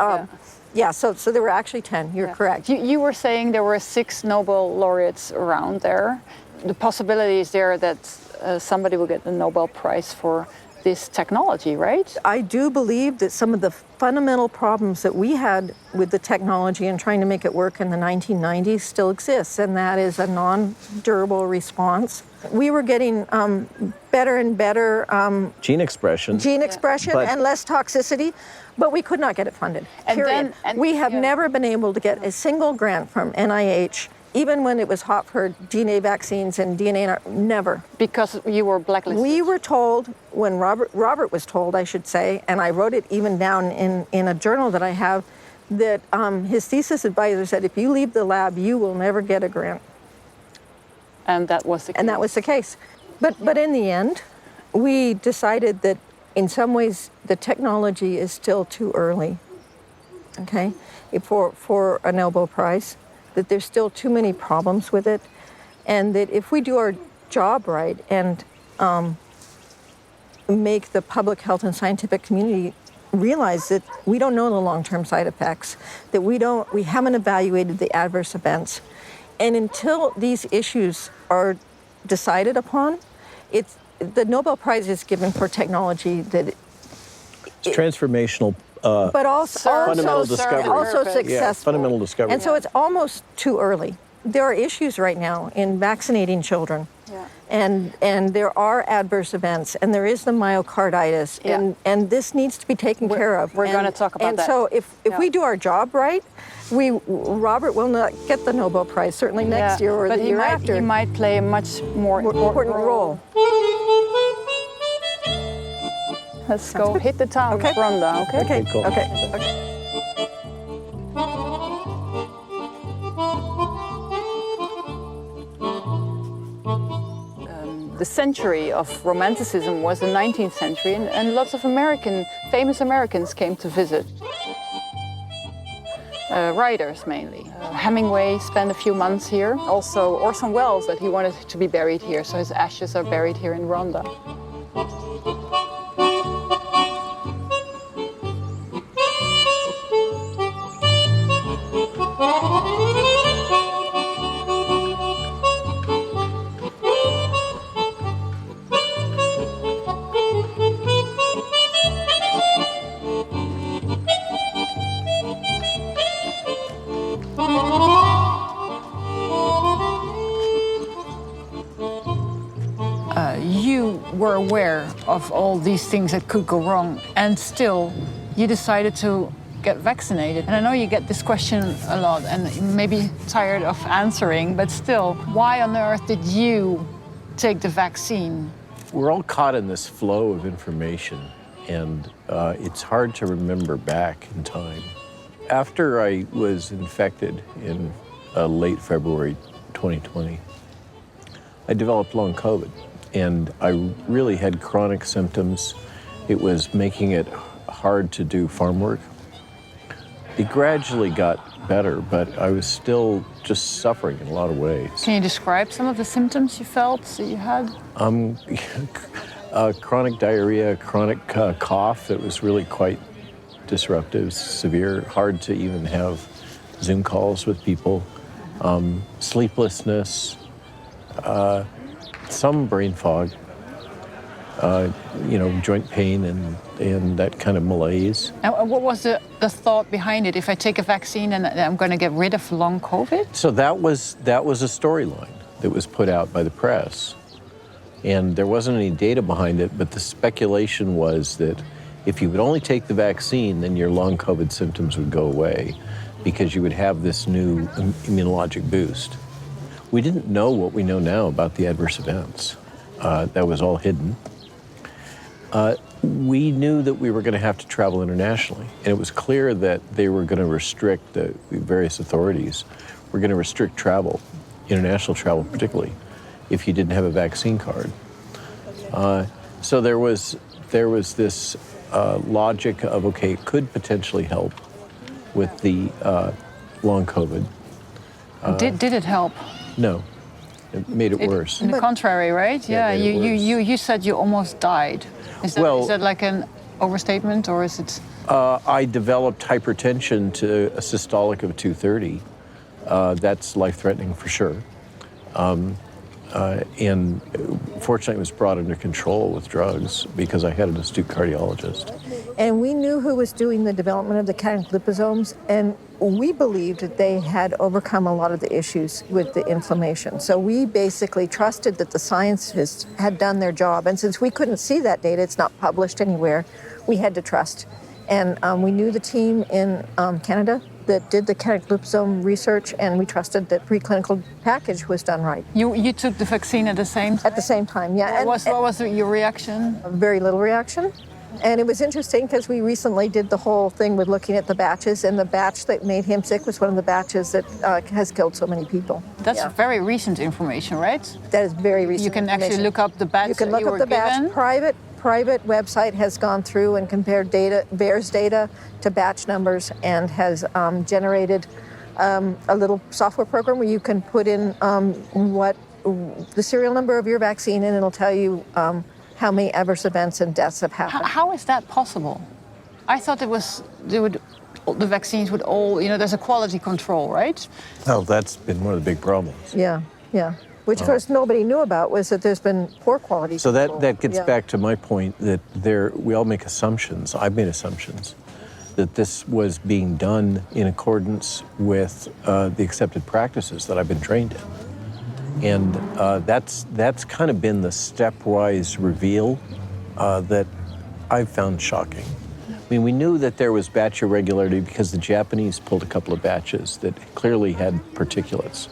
Speaker 6: yeah, so there were actually 10. You're correct.
Speaker 4: You were saying there were 6 Nobel laureates around there. The possibility is there that somebody will get the Nobel Prize for this technology, right?
Speaker 6: I do believe that some of the fundamental problems that we had with the technology and trying to make it work in the 1990s still exists, and that is a non-durable response. We were getting better and better
Speaker 1: gene expression
Speaker 6: and less toxicity, but we could not get it funded, period. We have never been able to get a single grant from NIH, even when it was hot for DNA vaccines and DNA, never.
Speaker 4: Because you were blacklisted?
Speaker 6: We were told, when Robert was told, I should say, and I wrote it even down in a journal that I have, that his thesis advisor said, if you leave the lab, you will never get a grant.
Speaker 4: And that was the case?
Speaker 6: And that was the case. But in the end, we decided that in some ways the technology is still too early, okay, for a Nobel Prize. That there's still too many problems with it, and that if we do our job right and make the public health and scientific community realize that we don't know the long-term side effects, that we haven't evaluated the adverse events, and until these issues are decided upon, the Nobel Prize is given for technology that
Speaker 1: it's transformational.
Speaker 6: But also
Speaker 1: fundamental discovery.
Speaker 6: Also successful.
Speaker 1: Yeah, fundamental discovery.
Speaker 6: And so it's almost too early. There are issues right now in vaccinating children.
Speaker 4: Yeah.
Speaker 6: And there are adverse events, and there is the myocarditis, and this needs to be taken care of.
Speaker 4: We're going to talk about that.
Speaker 6: And so if we do our job right, Robert will not get the Nobel Prize, certainly next year or the year after.
Speaker 4: He might play a much more important role. Let's go hit the town, Rhonda, okay?
Speaker 6: Okay,
Speaker 1: cool.
Speaker 6: Okay.
Speaker 4: The century of Romanticism was the 19th century, and lots of famous Americans came to visit. Writers mainly. Hemingway spent a few months here. Also Orson Welles, but he wanted to be buried here, so his ashes are buried here in Rhonda. You were aware of all these things that could go wrong, and still you decided to get vaccinated. And I know you get this question a lot and you may be tired of answering, but still, why on earth did you take the vaccine?
Speaker 1: We're all caught in this flow of information, and it's hard to remember back in time. After I was infected in late February 2020, I developed long COVID, and I really had chronic symptoms. It was making it hard to do farm work. It gradually got better, but I was still just suffering in a lot of ways.
Speaker 4: Can you describe some of the symptoms you felt that you had?
Speaker 1: Chronic diarrhea, chronic cough that was really quite disruptive, severe, hard to even have Zoom calls with people, sleeplessness, some brain fog, joint pain and that kind of malaise.
Speaker 4: And what was the thought behind it? If I take a vaccine and I'm going to get rid of long COVID?
Speaker 1: So that was a storyline that was put out by the press. And there wasn't any data behind it, but the speculation was that if you would only take the vaccine, then your long COVID symptoms would go away because you would have this new immunologic boost. We didn't know what we know now about the adverse events. That was all hidden. We knew that we were going to have to travel internationally, and it was clear that they were going to restrict, the various authorities were going to restrict travel, international travel particularly, if you didn't have a vaccine card. So there was this logic of, okay, it could potentially help with the long COVID.
Speaker 4: Did it help?
Speaker 1: No, it made it worse.
Speaker 4: On the contrary, right?
Speaker 1: Yeah,
Speaker 4: Yeah,
Speaker 1: it made it worse.
Speaker 4: you said you almost died. Is that like an overstatement, or is it?
Speaker 1: I developed hypertension to a systolic of 230. That's life-threatening for sure. And fortunately, it was brought under control with drugs because I had an astute cardiologist.
Speaker 6: And we knew who was doing the development of the cationic liposomes, and we believed that they had overcome a lot of the issues with the inflammation. So we basically trusted that the scientists had done their job. And since we couldn't see that data, it's not published anywhere, we had to trust. And we knew the team in Canada that did the cationic liposome research, and we trusted that preclinical package was done right.
Speaker 4: You took the vaccine at the same time?
Speaker 6: At the same time, yeah.
Speaker 4: What was your reaction?
Speaker 6: Very little reaction. And it was interesting because we recently did the whole thing with looking at the batches, and the batch that made him sick was one of the batches that has killed so many people.
Speaker 4: That's very recent information, right?
Speaker 6: That is very recent.
Speaker 4: You can actually look up the batch.
Speaker 6: You can look up the batch. Private website has gone through and compared data, VAERS data to batch numbers, and has generated a little software program where you can put in what the serial number of your vaccine, and it'll tell you how many adverse events and deaths have happened.
Speaker 4: How is that possible? I thought the vaccines would all, there's a quality control, right?
Speaker 1: Oh, that's been one of the big problems.
Speaker 6: Yeah. Which, of course, nobody knew about, was that there's been poor quality
Speaker 1: So
Speaker 6: control.
Speaker 1: that gets back to my point that we all make assumptions. I've made assumptions that this was being done in accordance with the accepted practices that I've been trained in. And that's kind of been the stepwise reveal that I've found shocking. I mean, we knew that there was batch irregularity because the Japanese pulled a couple of batches that clearly had particulates.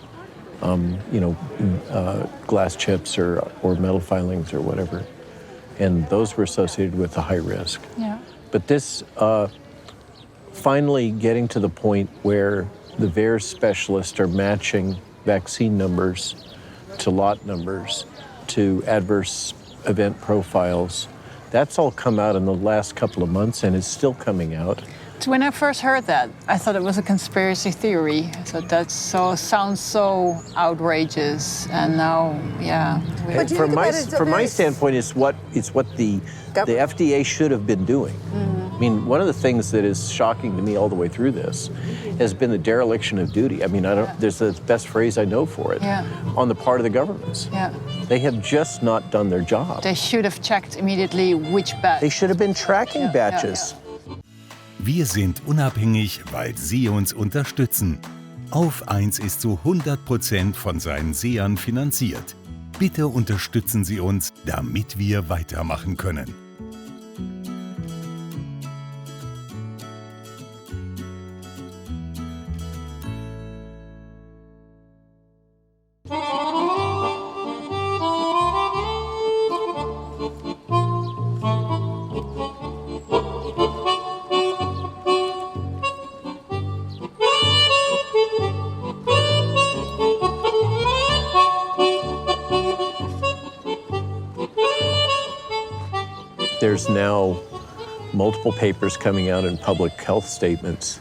Speaker 1: Glass chips or metal filings or whatever. And those were associated with a high risk.
Speaker 4: Yeah.
Speaker 1: But this finally getting to the point where the VAERS specialists are matching vaccine numbers to lot numbers to adverse event profiles, that's all come out in the last couple of months and is still coming out.
Speaker 4: So when I first heard that, I thought it was a conspiracy theory. So that sounds so outrageous. And now,
Speaker 6: But you
Speaker 1: From
Speaker 6: think
Speaker 1: my
Speaker 6: about it,
Speaker 1: from my
Speaker 6: there's-
Speaker 1: standpoint, it's what the FDA should have been doing. I mean, one of the things that is shocking to me all the way through this has been the dereliction of duty. I mean, there's the best phrase I know for it.
Speaker 4: Yeah.
Speaker 1: On the part of the governments.
Speaker 4: Yeah.
Speaker 1: They have just not done their job.
Speaker 4: They should have checked immediately which batch.
Speaker 1: They should have been tracking batches.
Speaker 5: Wir sind unabhängig, weil Sie uns unterstützen. Auf 1 ist zu 100% von seinen Sehern finanziert. Bitte unterstützen Sie uns, damit wir weitermachen können.
Speaker 1: There's now multiple papers coming out in public health statements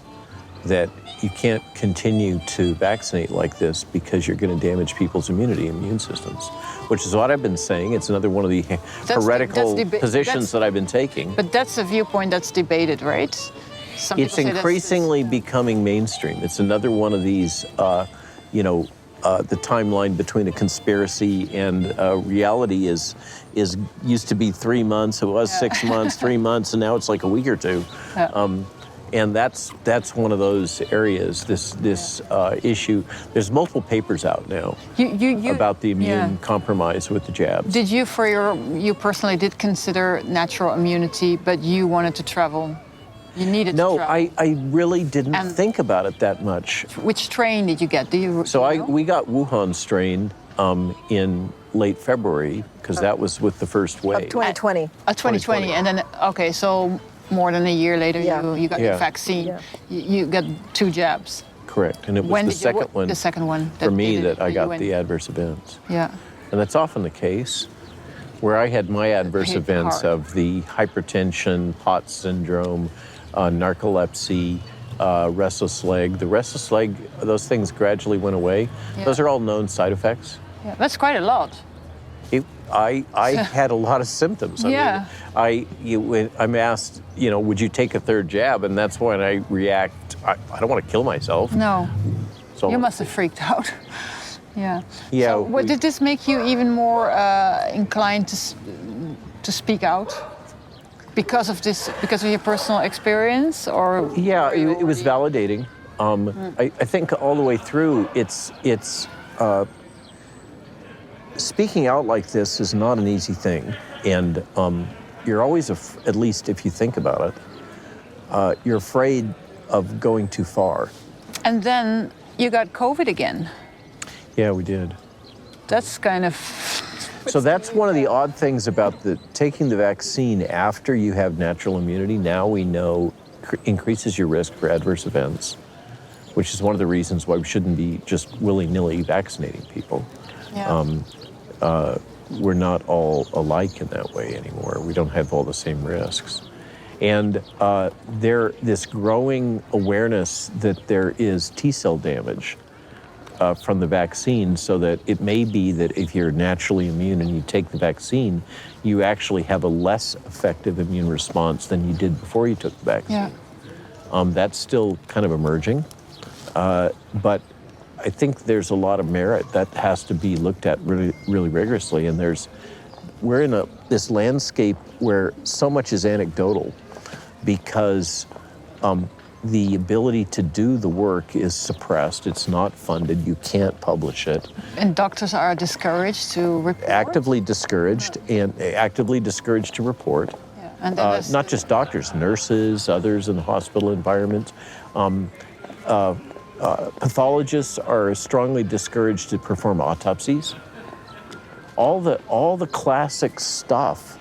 Speaker 1: that you can't continue to vaccinate like this because you're going to damage people's immune systems, which is what I've been saying. It's another one of the heretical positions that I've been taking.
Speaker 4: But that's a viewpoint that's debated, right? Some
Speaker 1: It's
Speaker 4: people say
Speaker 1: increasingly becoming mainstream. It's another one of these, the timeline between a conspiracy and reality is used to be 3 months. It was 6 months, 3 months, and now it's like a week or two. And that's one of those areas, this issue. There's multiple papers out now about the immune compromise with the jabs.
Speaker 4: Did you, you personally did consider natural immunity, but you wanted to travel? You needed to travel?
Speaker 1: No, I really didn't think about it that much.
Speaker 4: Which strain did you get?
Speaker 1: We got Wuhan strain in late February, because that was with the first wave.
Speaker 6: Of 2020.
Speaker 4: 2020, and then, okay, so more than a year later, you got the vaccine.
Speaker 6: Yeah.
Speaker 4: You got 2 jabs.
Speaker 1: Correct, and it was the second one
Speaker 4: for
Speaker 1: me that I got the adverse events.
Speaker 4: Yeah.
Speaker 1: And that's often the case, where I had my adverse events of the hypertension, POTS syndrome, narcolepsy, restless leg. The restless leg, those things gradually went away.
Speaker 4: Yeah.
Speaker 1: Those are all known side effects.
Speaker 4: Yeah, that's quite a lot.
Speaker 1: I had a lot of symptoms.
Speaker 4: Yeah.
Speaker 1: I'm asked, would you take a 3rd jab? And that's when I react, I don't want to kill myself.
Speaker 4: No.
Speaker 1: So
Speaker 4: You must have freaked out. Yeah.
Speaker 1: Yeah.
Speaker 4: So, did this make you even more inclined to speak out? Because of your personal experience, or?
Speaker 1: Yeah, it was validating. I think all the way through, it's speaking out like this is not an easy thing, and you're always, at least if you think about it, you're afraid of going too far.
Speaker 4: And then you got COVID again.
Speaker 1: Yeah, we did.
Speaker 4: That's kind of...
Speaker 1: So that's one of the odd things about taking the vaccine after you have natural immunity. Now we know increases your risk for adverse events, which is one of the reasons why we shouldn't be just willy-nilly vaccinating people.
Speaker 4: Yeah.
Speaker 1: We're not all alike in that way anymore. We don't have all the same risks. And this growing awareness that there is T-cell damage from the vaccine, so that it may be that if you're naturally immune and you take the vaccine, you actually have a less effective immune response than you did before you took the vaccine.
Speaker 4: Yeah.
Speaker 1: That's still kind of emerging, but I think there's a lot of merit that has to be looked at really, really rigorously. And we're in this landscape where so much is anecdotal, because the ability to do the work is suppressed. It's not funded. You can't publish it.
Speaker 4: And doctors are discouraged to report?
Speaker 1: Actively discouraged, and actively discouraged to report.
Speaker 4: Yeah. And then
Speaker 1: Not just doctors, nurses, others in the hospital environment. Pathologists are strongly discouraged to perform autopsies. All the classic stuff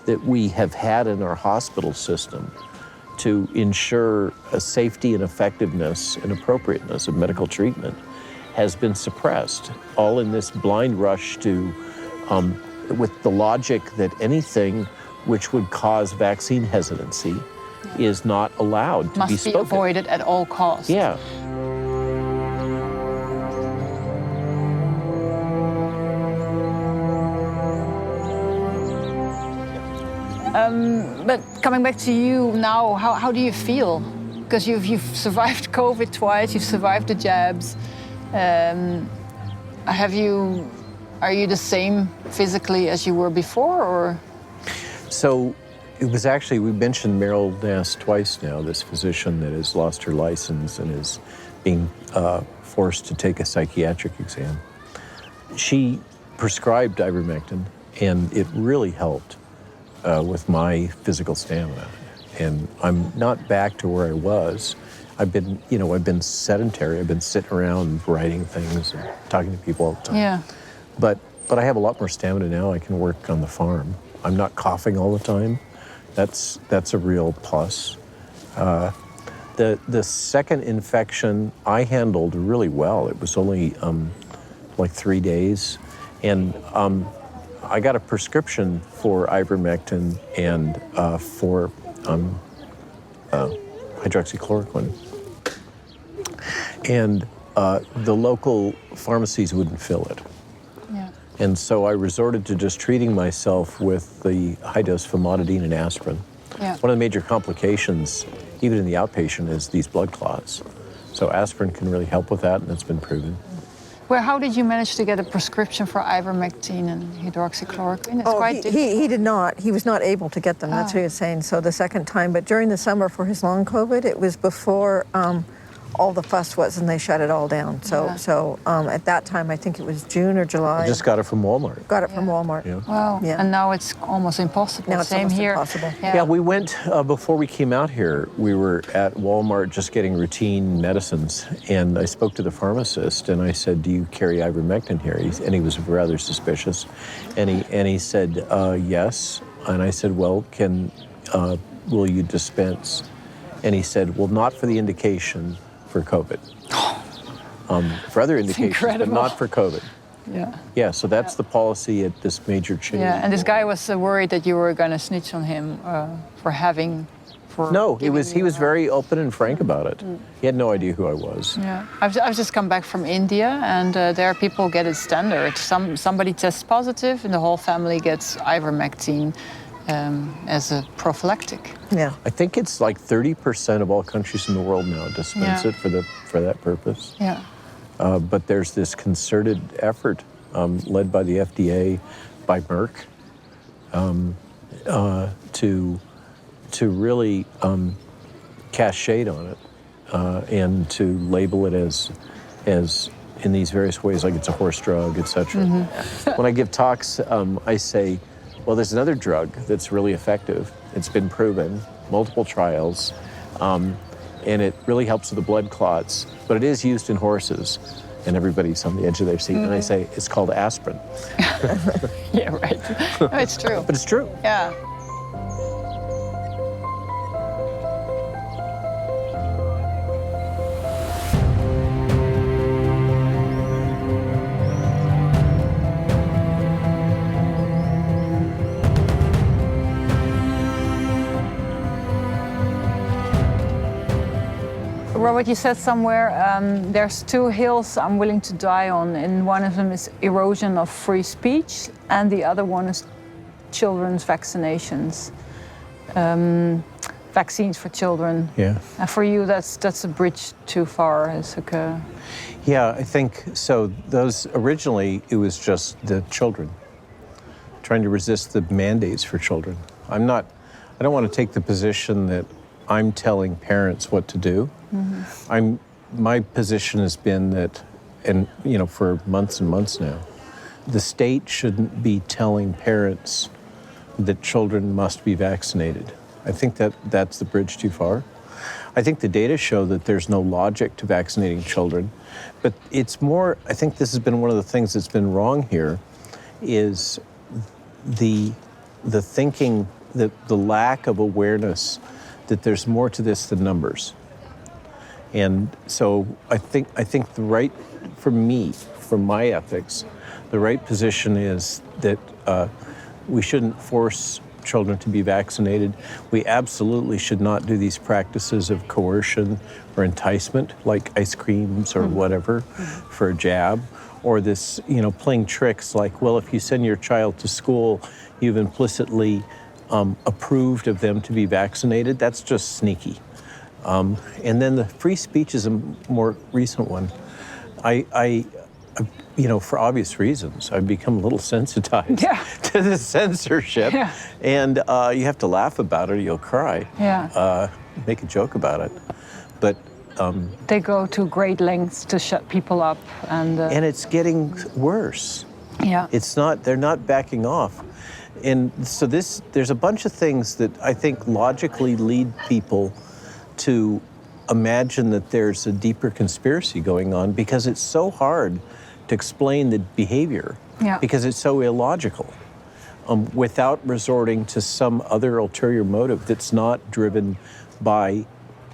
Speaker 1: that we have had in our hospital system to ensure a safety and effectiveness and appropriateness of medical treatment has been suppressed, all in this blind rush to, with the logic that anything which would cause vaccine hesitancy is not allowed to be spoken.
Speaker 4: Must be avoided at all costs.
Speaker 1: Yeah.
Speaker 4: But coming back to you now, how do you feel? Because you've survived COVID twice, you've survived the jabs. Are you the same physically as you were before, or?
Speaker 1: So it was actually, we mentioned Meryl Nass twice now, this physician that has lost her license and is being forced to take a psychiatric exam. She prescribed ivermectin, and it really helped with my physical stamina. And I'm not back to where I was. I've been sedentary. I've been sitting around writing things and talking to people all the time.
Speaker 4: Yeah.
Speaker 1: But I have a lot more stamina now. I can work on the farm. I'm not coughing all the time. That's a real plus. The second infection I handled really well. It was only like 3 days, and I got a prescription for ivermectin and for hydroxychloroquine. And the local pharmacies wouldn't fill it.
Speaker 4: Yeah.
Speaker 1: And so I resorted to just treating myself with the high-dose famotidine and aspirin.
Speaker 4: Yeah.
Speaker 1: One of the major complications, even in the outpatient, is these blood clots. So aspirin can really help with that, and it's been proven.
Speaker 4: Well, how did you manage to get a prescription for ivermectin and hydroxychloroquine? It's quite difficult.
Speaker 6: He did not. He was not able to get them. That's what he was saying. So the second time, but during the summer for his long COVID, it was before all the fuss was, and they shut it all down. So at that time, I think it was June or July.
Speaker 1: I just got it from Walmart.
Speaker 6: Got it from Walmart.
Speaker 1: Yeah.
Speaker 4: Wow.
Speaker 6: Yeah.
Speaker 4: And now it's almost impossible.
Speaker 6: Now it's
Speaker 4: Same
Speaker 6: almost
Speaker 4: here.
Speaker 6: impossible.
Speaker 1: Yeah, we went, before we came out here, we were at Walmart just getting routine medicines. And I spoke to the pharmacist and I said, do you carry ivermectin here? And he was rather suspicious. And he said, yes. And I said, well, will you dispense? And he said, well, not for the indication for COVID. For other indications, but
Speaker 4: incredible.
Speaker 1: not for COVID.
Speaker 4: Yeah.
Speaker 1: Yeah, so that's the policy at this major chain.
Speaker 4: Yeah, and this guy was worried that you were going to snitch on him for having.
Speaker 1: No, he was
Speaker 4: giving you,
Speaker 1: very open and frank about it. He had no idea who I was.
Speaker 4: Yeah, I've just come back from India, and there people get it standard. Somebody tests positive, and the whole family gets ivermectin as a prophylactic.
Speaker 6: Yeah.
Speaker 1: I think it's like 30% of all countries in the world now dispense it for that purpose.
Speaker 4: Yeah.
Speaker 1: But there's this concerted effort led by the FDA, by Merck, to really cast shade on it and to label it as in these various ways, like it's a horse drug, etc. When I give talks, I say, well, there's another drug that's really effective. It's been proven, multiple trials, and it really helps with the blood clots, but it is used in horses, and everybody's on the edge of their seat. And I say, it's called aspirin.
Speaker 4: Yeah, right. No, it's true.
Speaker 1: But it's true.
Speaker 4: Yeah. Robert, you said somewhere there's two hills I'm willing to die on, and one of them is erosion of free speech, and the other one is children's vaccinations, vaccines for children.
Speaker 1: Yeah.
Speaker 4: And for you, that's a bridge too far. As a...
Speaker 1: Yeah, I think so. Those originally, it was just the children, trying to resist the mandates for children. I don't want to take the position that I'm telling parents what to do. My position has been that, and for months and months now, the state shouldn't be telling parents that children must be vaccinated. I think that's the bridge too far. I think the data show that there's no logic to vaccinating children, but it's more, I think this has been one of the things that's been wrong here, is the thinking, the lack of awareness that there's more to this than numbers. And so I think the right, for me, from my ethics, the right position is that we shouldn't force children to be vaccinated. We absolutely should not do these practices of coercion or enticement, like ice creams or whatever, for a jab, or this, playing tricks like, well, if you send your child to school, you've implicitly approved of them to be vaccinated. That's just sneaky. And then the free speech is a more recent one. I for obvious reasons, I've become a little sensitized to the censorship. Yeah. And you have to laugh about it or you'll cry.
Speaker 4: Yeah.
Speaker 1: Make a joke about it. But
Speaker 4: they go to great lengths to shut people up. And
Speaker 1: it's getting worse.
Speaker 4: Yeah.
Speaker 1: They're not backing off. And so there's a bunch of things that I think logically lead people to imagine that there's a deeper conspiracy going on, because it's so hard to explain the behavior, because it's so illogical, without resorting to some other ulterior motive that's not driven by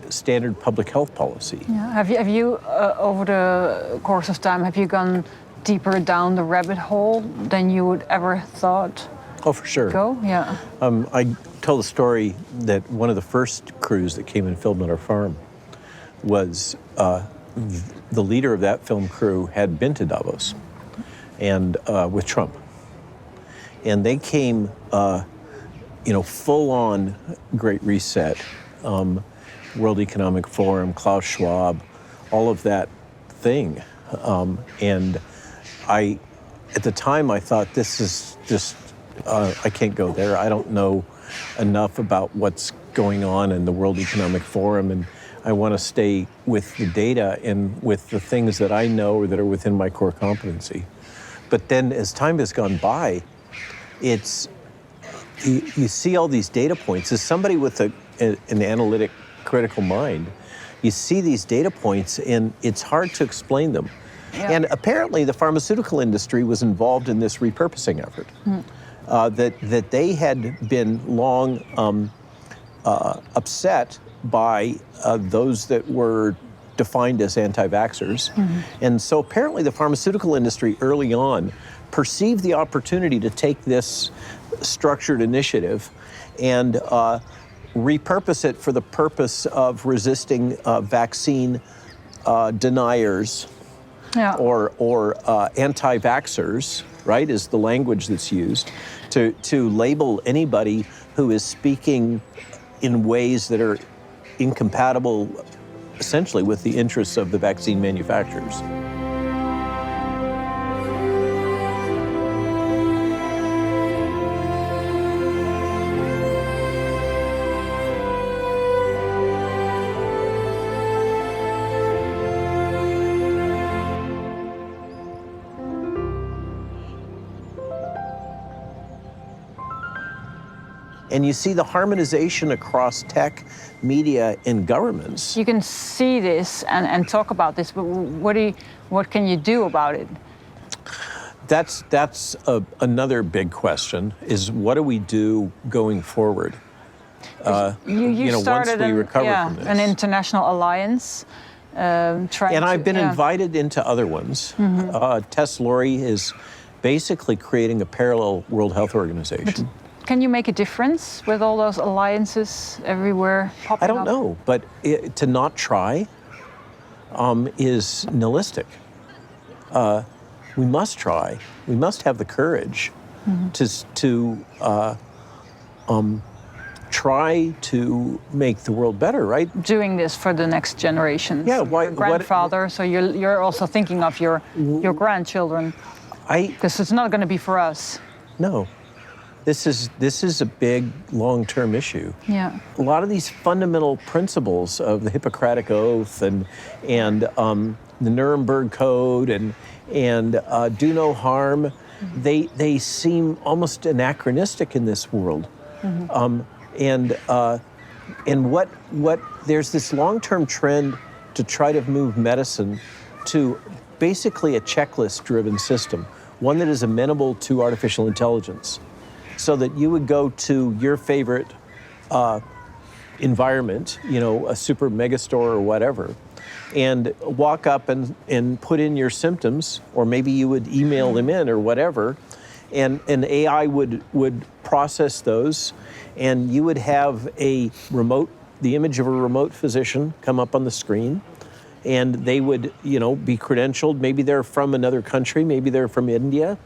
Speaker 1: standard public health policy.
Speaker 4: Yeah. Have you over the course of time, have you gone deeper down the rabbit hole than you would ever thought?
Speaker 1: Oh, for sure.
Speaker 4: Yeah.
Speaker 1: I told the story that one of the first crews that came and filmed on our farm was the leader of that film crew had been to Davos and with Trump. And they came, full on Great Reset, World Economic Forum, Klaus Schwab, all of that thing. And at the time, I thought, this is just, I can't go there. I don't know enough about what's going on in the World Economic Forum, and I want to stay with the data and with the things that I know that are within my core competency. But then as time has gone by, you see all these data points. As somebody with an analytic, critical mind, you see these data points and it's hard to explain them. Yeah. And apparently the pharmaceutical industry was involved in this repurposing effort. That they had been long upset by those that were defined as anti-vaxxers. And so apparently the pharmaceutical industry early on perceived the opportunity to take this structured initiative and repurpose it for the purpose of resisting vaccine deniers or anti-vaxxers, right, is the language that's used, to label anybody who is speaking in ways that are incompatible, essentially, with the interests of the vaccine manufacturers. And you see the harmonization across tech, media, and governments.
Speaker 4: You can see this and talk about this, but what can you do about it?
Speaker 1: That's another big question, is what do we do going forward?
Speaker 4: You started
Speaker 1: once we recover from this.
Speaker 4: an international alliance.
Speaker 1: And I've been invited into other ones. Tess Lori is basically creating a parallel World Health Organization.
Speaker 4: Can you make a difference with all those alliances everywhere popping up?
Speaker 1: I don't know, but to not try is nihilistic. We must try. We must have the courage to try to make the world better, right?
Speaker 4: Doing this for the next generation.
Speaker 1: Yeah,
Speaker 4: your grandfather. So you're also thinking of your grandchildren. Because it's not going to be for us.
Speaker 1: No. This is a big, long-term issue.
Speaker 4: Yeah. A
Speaker 1: lot of these fundamental principles of the Hippocratic Oath and the Nuremberg Code and do no harm, they seem almost anachronistic in this world. And what there's this long-term trend to try to move medicine to basically a checklist-driven system, one that is amenable to artificial intelligence. So that you would go to your favorite environment, a super mega store or whatever, and walk up and put in your symptoms, or maybe you would email them in or whatever, and AI would process those, and you would have the image of a remote physician come up on the screen, and they would, be credentialed. Maybe they're from another country, maybe they're from India,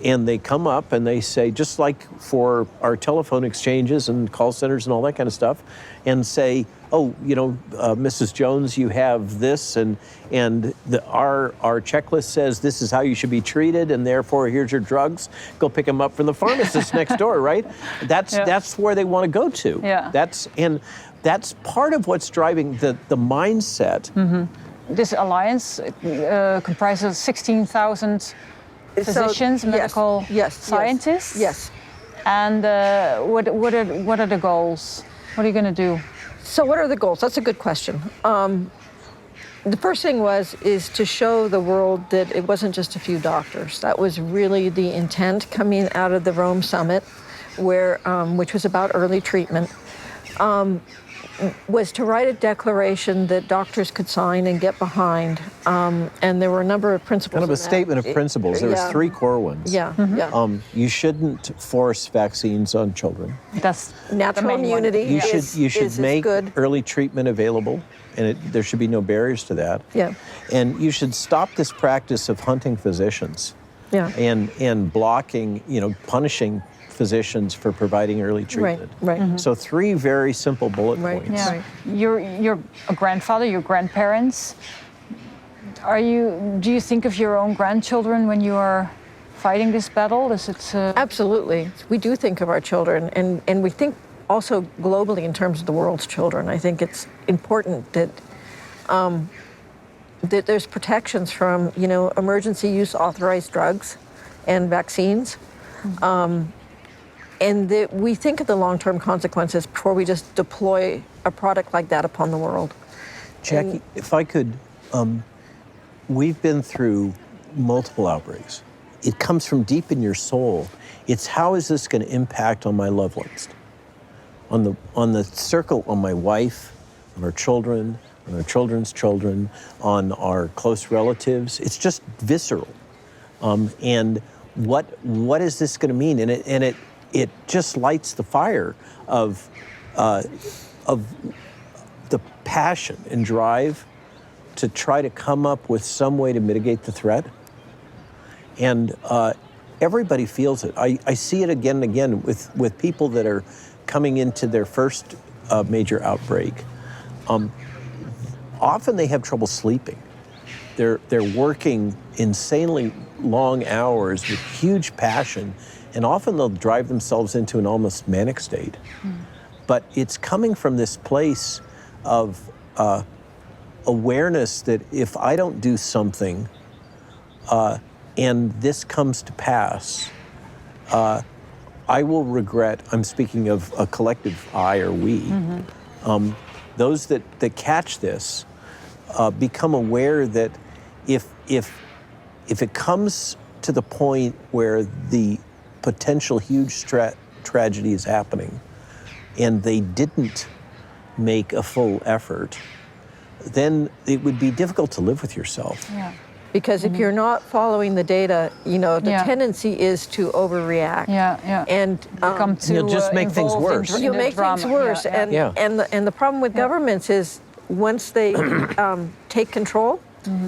Speaker 1: and they come up and they say, just like for our telephone exchanges and call centers and all that kind of stuff, and say, oh, Mrs. Jones, you have this, and our checklist says this is how you should be treated, and therefore here's your drugs. Go pick them up from the pharmacist next door, right? That's where they want to go to.
Speaker 4: Yeah.
Speaker 1: That's part of what's driving the mindset.
Speaker 4: This alliance comprises 16,000 physicians, medical scientists.
Speaker 6: Yes.
Speaker 4: And what are the goals? What are you going to do?
Speaker 6: So what are the goals? That's a good question. The first thing is to show the world that it wasn't just a few doctors. That was really the intent coming out of the Rome summit, which was about early treatment. Was to write a declaration that doctors could sign and get behind, and there were a number of principles.
Speaker 1: Kind of a statement of principles. There was 3 core ones. You shouldn't force vaccines on children.
Speaker 4: That's
Speaker 6: natural immunity.
Speaker 1: You should make
Speaker 6: good.
Speaker 1: Early treatment available, and there should be no barriers to that.
Speaker 6: Yeah.
Speaker 1: And you should stop this practice of hunting physicians.
Speaker 6: Yeah.
Speaker 1: And blocking, punishing physicians for providing early treatment.
Speaker 6: Right.
Speaker 1: So 3 very simple bullet points.
Speaker 6: Yeah.
Speaker 4: Your grandfather, your grandparents, Do you think of your own grandchildren when you are fighting this battle? Is it?
Speaker 6: Absolutely. We do think of our children, and we think also globally in terms of the world's children. I think it's important that that there's protections from, emergency use authorized drugs and vaccines. And that we think of the long-term consequences before we just deploy a product like that upon the world.
Speaker 1: Jackie, if I could, we've been through multiple outbreaks. It comes from deep in your soul. It's how is this going to impact on my loved ones? On the circle, on my wife, on our children, on our children's children, on our close relatives. It's just visceral. And what is this going to mean? And it just lights the fire of the passion and drive to try to come up with some way to mitigate the threat. And everybody feels it. I see it again and again with people that are coming into their first major outbreak. Often they have trouble sleeping. They're working insanely long hours with huge passion, and often they'll drive themselves into an almost manic state. But it's coming from this place of awareness that if I don't do something and this comes to pass, I will regret, I'm speaking of a collective I or we, those that catch this become aware that if it comes to the point where the potential huge tragedy is happening and they didn't make a full effort, then it would be difficult to live with yourself.
Speaker 4: Yeah.
Speaker 6: Because if you're not following the data, the tendency is to overreact. And
Speaker 1: you'll just make things worse.
Speaker 6: You'll make things worse. And the problem with governments is once they take control,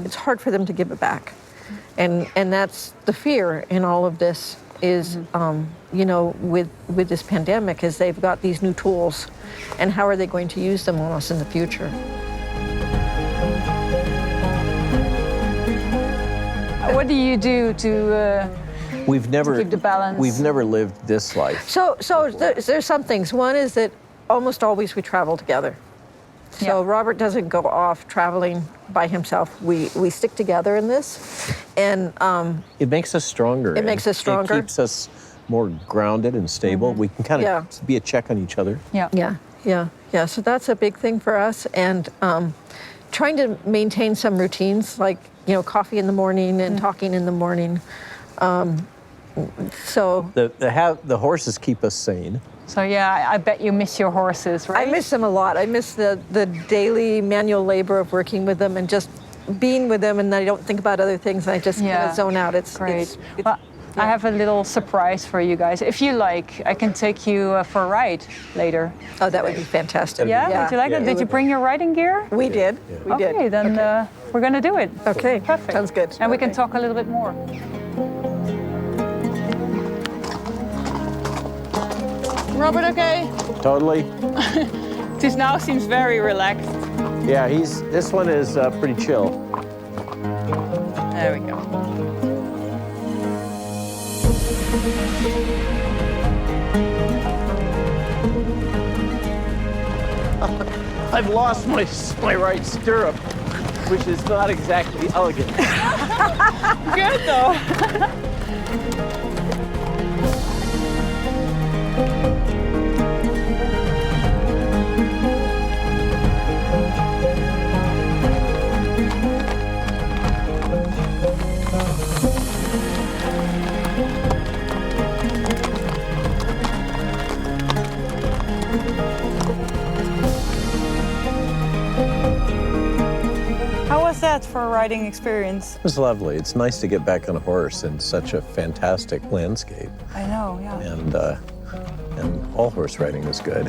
Speaker 6: it's hard for them to give it back. And that's the fear in all of this is, with this pandemic, is they've got these new tools, and how are they going to use them on us in the future?
Speaker 4: What do you do to keep the balance?
Speaker 1: We've never lived this life.
Speaker 6: So there's some things. One is that almost always we travel together. So Robert doesn't go off traveling by himself. We stick together in this, and
Speaker 1: it makes us stronger.
Speaker 6: It makes us stronger.
Speaker 1: It keeps us more grounded and stable. We can kind of be a check on each other.
Speaker 6: Yeah. So that's a big thing for us, and trying to maintain some routines like coffee in the morning and talking in the morning. So
Speaker 1: the horses keep us sane.
Speaker 4: So I bet you miss your horses, right?
Speaker 6: I miss them a lot. I miss the daily manual labor of working with them and just being with them, and I don't think about other things. I just kind of zone out. It's great.
Speaker 4: I have a little surprise for you guys. If you like, I can take you for a ride later.
Speaker 6: Oh, that would be fantastic.
Speaker 4: Yeah? Would you like that? Did you bring your riding gear?
Speaker 6: We did. We did.
Speaker 4: Okay, then we're going to do it.
Speaker 6: Okay.
Speaker 4: Perfect.
Speaker 6: Sounds good.
Speaker 4: And we can talk a little bit more. Robert, okay?
Speaker 1: Totally.
Speaker 4: This now seems very relaxed.
Speaker 1: Yeah, this one is pretty chill.
Speaker 4: There we go.
Speaker 1: I've lost my right stirrup, which is not exactly elegant.
Speaker 4: Good though. How was that for a riding experience?
Speaker 1: It was lovely. It's nice to get back on a horse in such a fantastic landscape.
Speaker 4: I know, yeah.
Speaker 1: And all horse riding is good.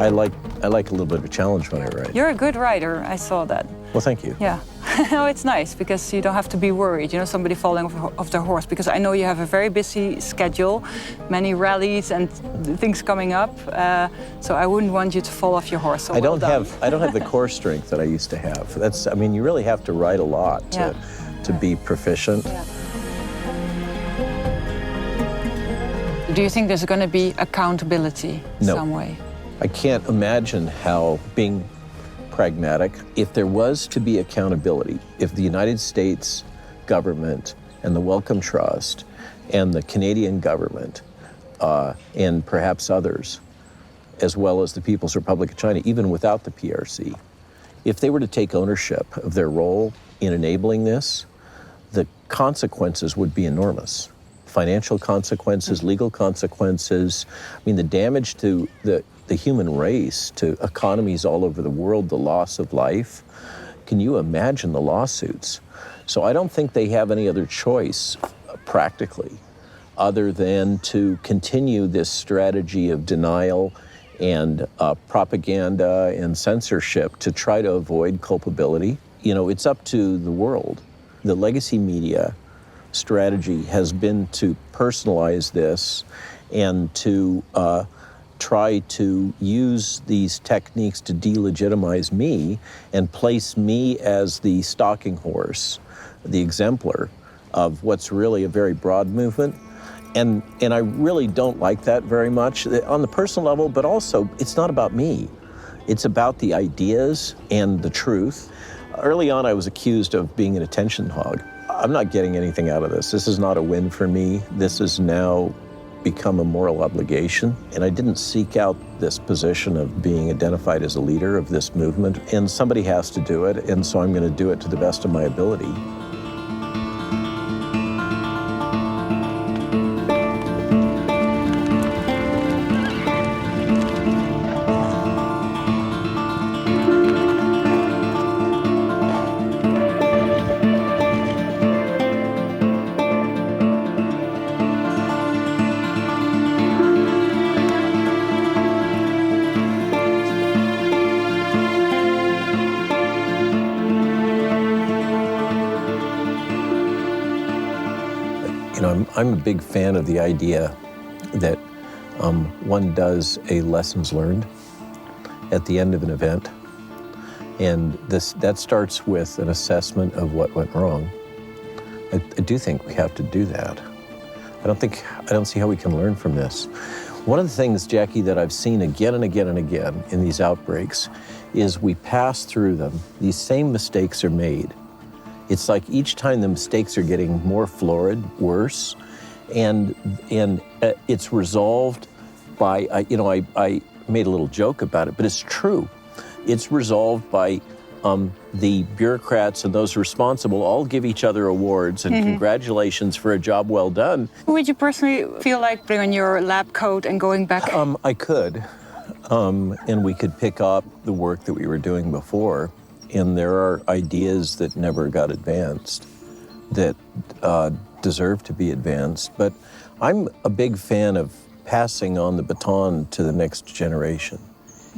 Speaker 1: I like a little bit of a challenge when I ride.
Speaker 4: You're a good rider, I saw that.
Speaker 1: Well, thank you.
Speaker 4: Yeah. No, it's nice because you don't have to be worried, somebody falling off their horse, because I know you have a very busy schedule, many rallies and things coming up, so I wouldn't want you to fall off your horse. So
Speaker 1: I don't have the core strength that I used to have. You really have to ride a lot to be proficient.
Speaker 4: Yeah. Do you think there's going to be accountability some way?
Speaker 1: I can't imagine how, being pragmatic, if there was to be accountability, if the United States government and the Wellcome Trust and the Canadian government and perhaps others, as well as the People's Republic of China, even without the PRC, if they were to take ownership of their role in enabling this, the consequences would be enormous. Financial consequences, legal consequences. The damage to the human race, to economies all over the world, the loss of life. Can you imagine the lawsuits? So I don't think they have any other choice, practically, other than to continue this strategy of denial and propaganda and censorship to try to avoid culpability. It's up to the world. The legacy media strategy has been to personalize this and to try to use these techniques to delegitimize me and place me as the stalking horse, the exemplar of what's really a very broad movement. And I really don't like that very much on the personal level, but also it's not about me. It's about the ideas and the truth. Early on, I was accused of being an attention hog. I'm not getting anything out of this. This is not a win for me. This has now become a moral obligation. And I didn't seek out this position of being identified as a leader of this movement. And somebody has to do it. And so I'm going to do it to the best of my ability. I'm a big fan of the idea that one does a lessons learned at the end of an event. And that starts with an assessment of what went wrong. I do think we have to do that. I don't see how we can learn from this. One of the things, Jackie, that I've seen again and again and again in these outbreaks is we pass through them. These same mistakes are made. It's like each time the mistakes are getting more florid, worse, and it's resolved by, I made a little joke about it, but it's true. It's resolved by the bureaucrats and those responsible all give each other awards and congratulations for a job well done.
Speaker 4: Would you personally feel like putting on your lab coat and going back?
Speaker 1: I could, and we could pick up the work that we were doing before. And there are ideas that never got advanced that deserve to be advanced. But I'm a big fan of passing on the baton to the next generation.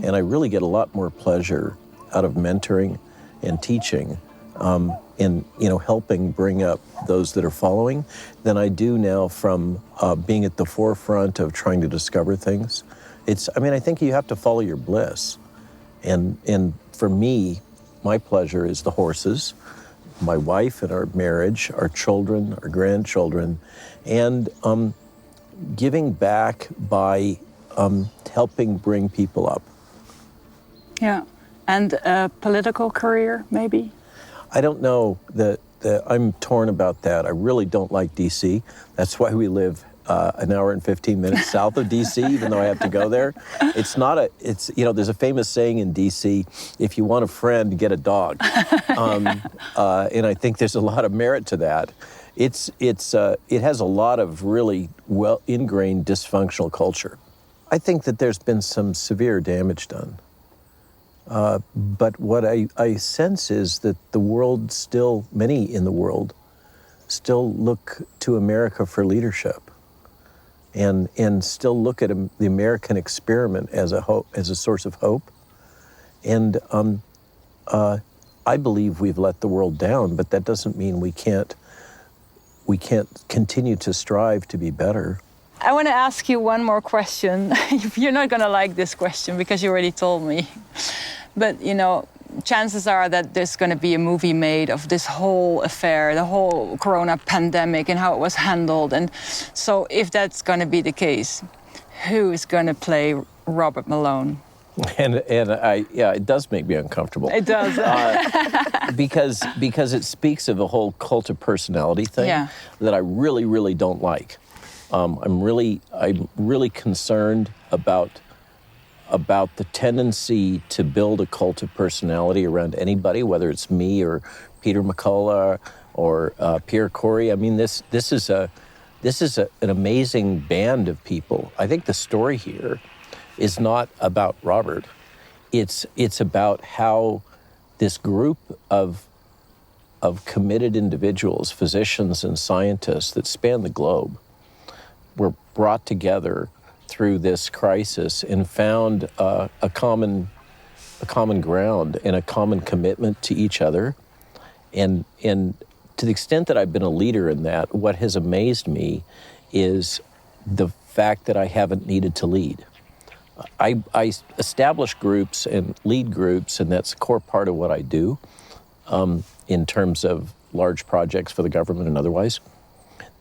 Speaker 1: And I really get a lot more pleasure out of mentoring and teaching and helping bring up those that are following than I do now from being at the forefront of trying to discover things. I think you have to follow your bliss. And for me, my pleasure is the horses, my wife and our marriage, our children, our grandchildren, and giving back by helping bring people up.
Speaker 4: Yeah, and a political career, maybe?
Speaker 1: I don't know. I'm torn about that. I really don't like D.C. That's why we live an hour and 15 minutes south of D.C., even though I have to go there. There's a famous saying in D.C., if you want a friend, get a dog. And I think there's a lot of merit to that. It has a lot of really well ingrained dysfunctional culture. I think that there's been some severe damage done. But what I sense is that the world still, many in the world, still look to America for leadership. And still look at the American experiment as a source of hope. And I believe we've let the world down, but that doesn't mean we can't continue to strive to be better.
Speaker 4: I want to ask you one more question. You're not going to like this question because you already told me. But, you know, chances are that there's going to be a movie made of this whole affair, the whole corona pandemic and how it was handled. And so if that's going to be the case, who is going to play Robert Malone?
Speaker 1: And it does make me uncomfortable.
Speaker 4: It does.
Speaker 1: Because it speaks of a whole cult of personality thing that I really, really don't like. I'm really concerned about the tendency to build a cult of personality around anybody, whether it's me or Peter McCullough or Pierre Corey. I mean, this is an amazing band of people. I think the story here is not about Robert. It's about how this group of committed individuals, physicians and scientists that span the globe, were brought together through this crisis and found a common ground and a common commitment to each other. And to the extent that I've been a leader in that, what has amazed me is the fact that I haven't needed to lead. I establish groups and lead groups, and that's a core part of what I do in terms of large projects for the government and otherwise.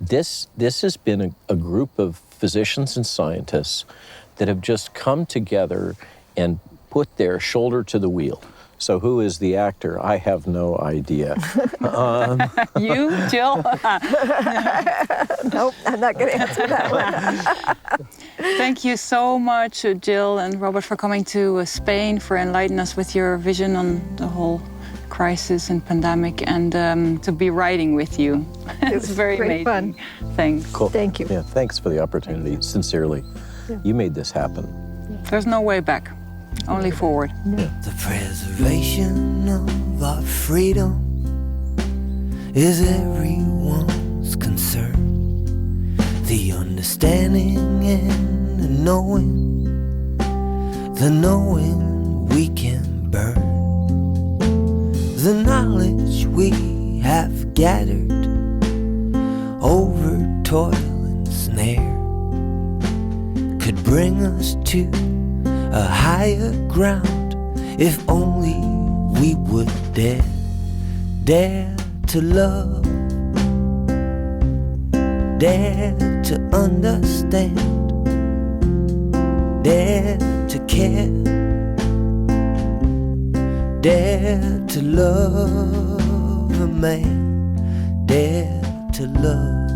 Speaker 1: This has been a group of physicians and scientists that have just come together and put their shoulder to the wheel. So who is the actor? I have no idea.
Speaker 4: You, Jill?
Speaker 6: Nope, I'm not going to answer that one.
Speaker 4: Thank you so much, Jill and Robert, for coming to Spain, for enlightening us with your vision on the whole crisis and pandemic, and to be writing with you. It's very
Speaker 6: great
Speaker 4: amazing.
Speaker 6: Fun.
Speaker 4: Thanks.
Speaker 1: Cool.
Speaker 6: Thank you.
Speaker 1: Yeah, thanks for the opportunity, sincerely.
Speaker 6: Yeah.
Speaker 1: You made this happen.
Speaker 4: There's no way back, only forward.
Speaker 2: The preservation of our freedom is everyone's concern. The understanding and the knowing we can burn. The knowledge we have gathered over toil and snare could bring us to a higher ground if only we would dare to love, dare to understand, dare to care, dare to love a man, dare to love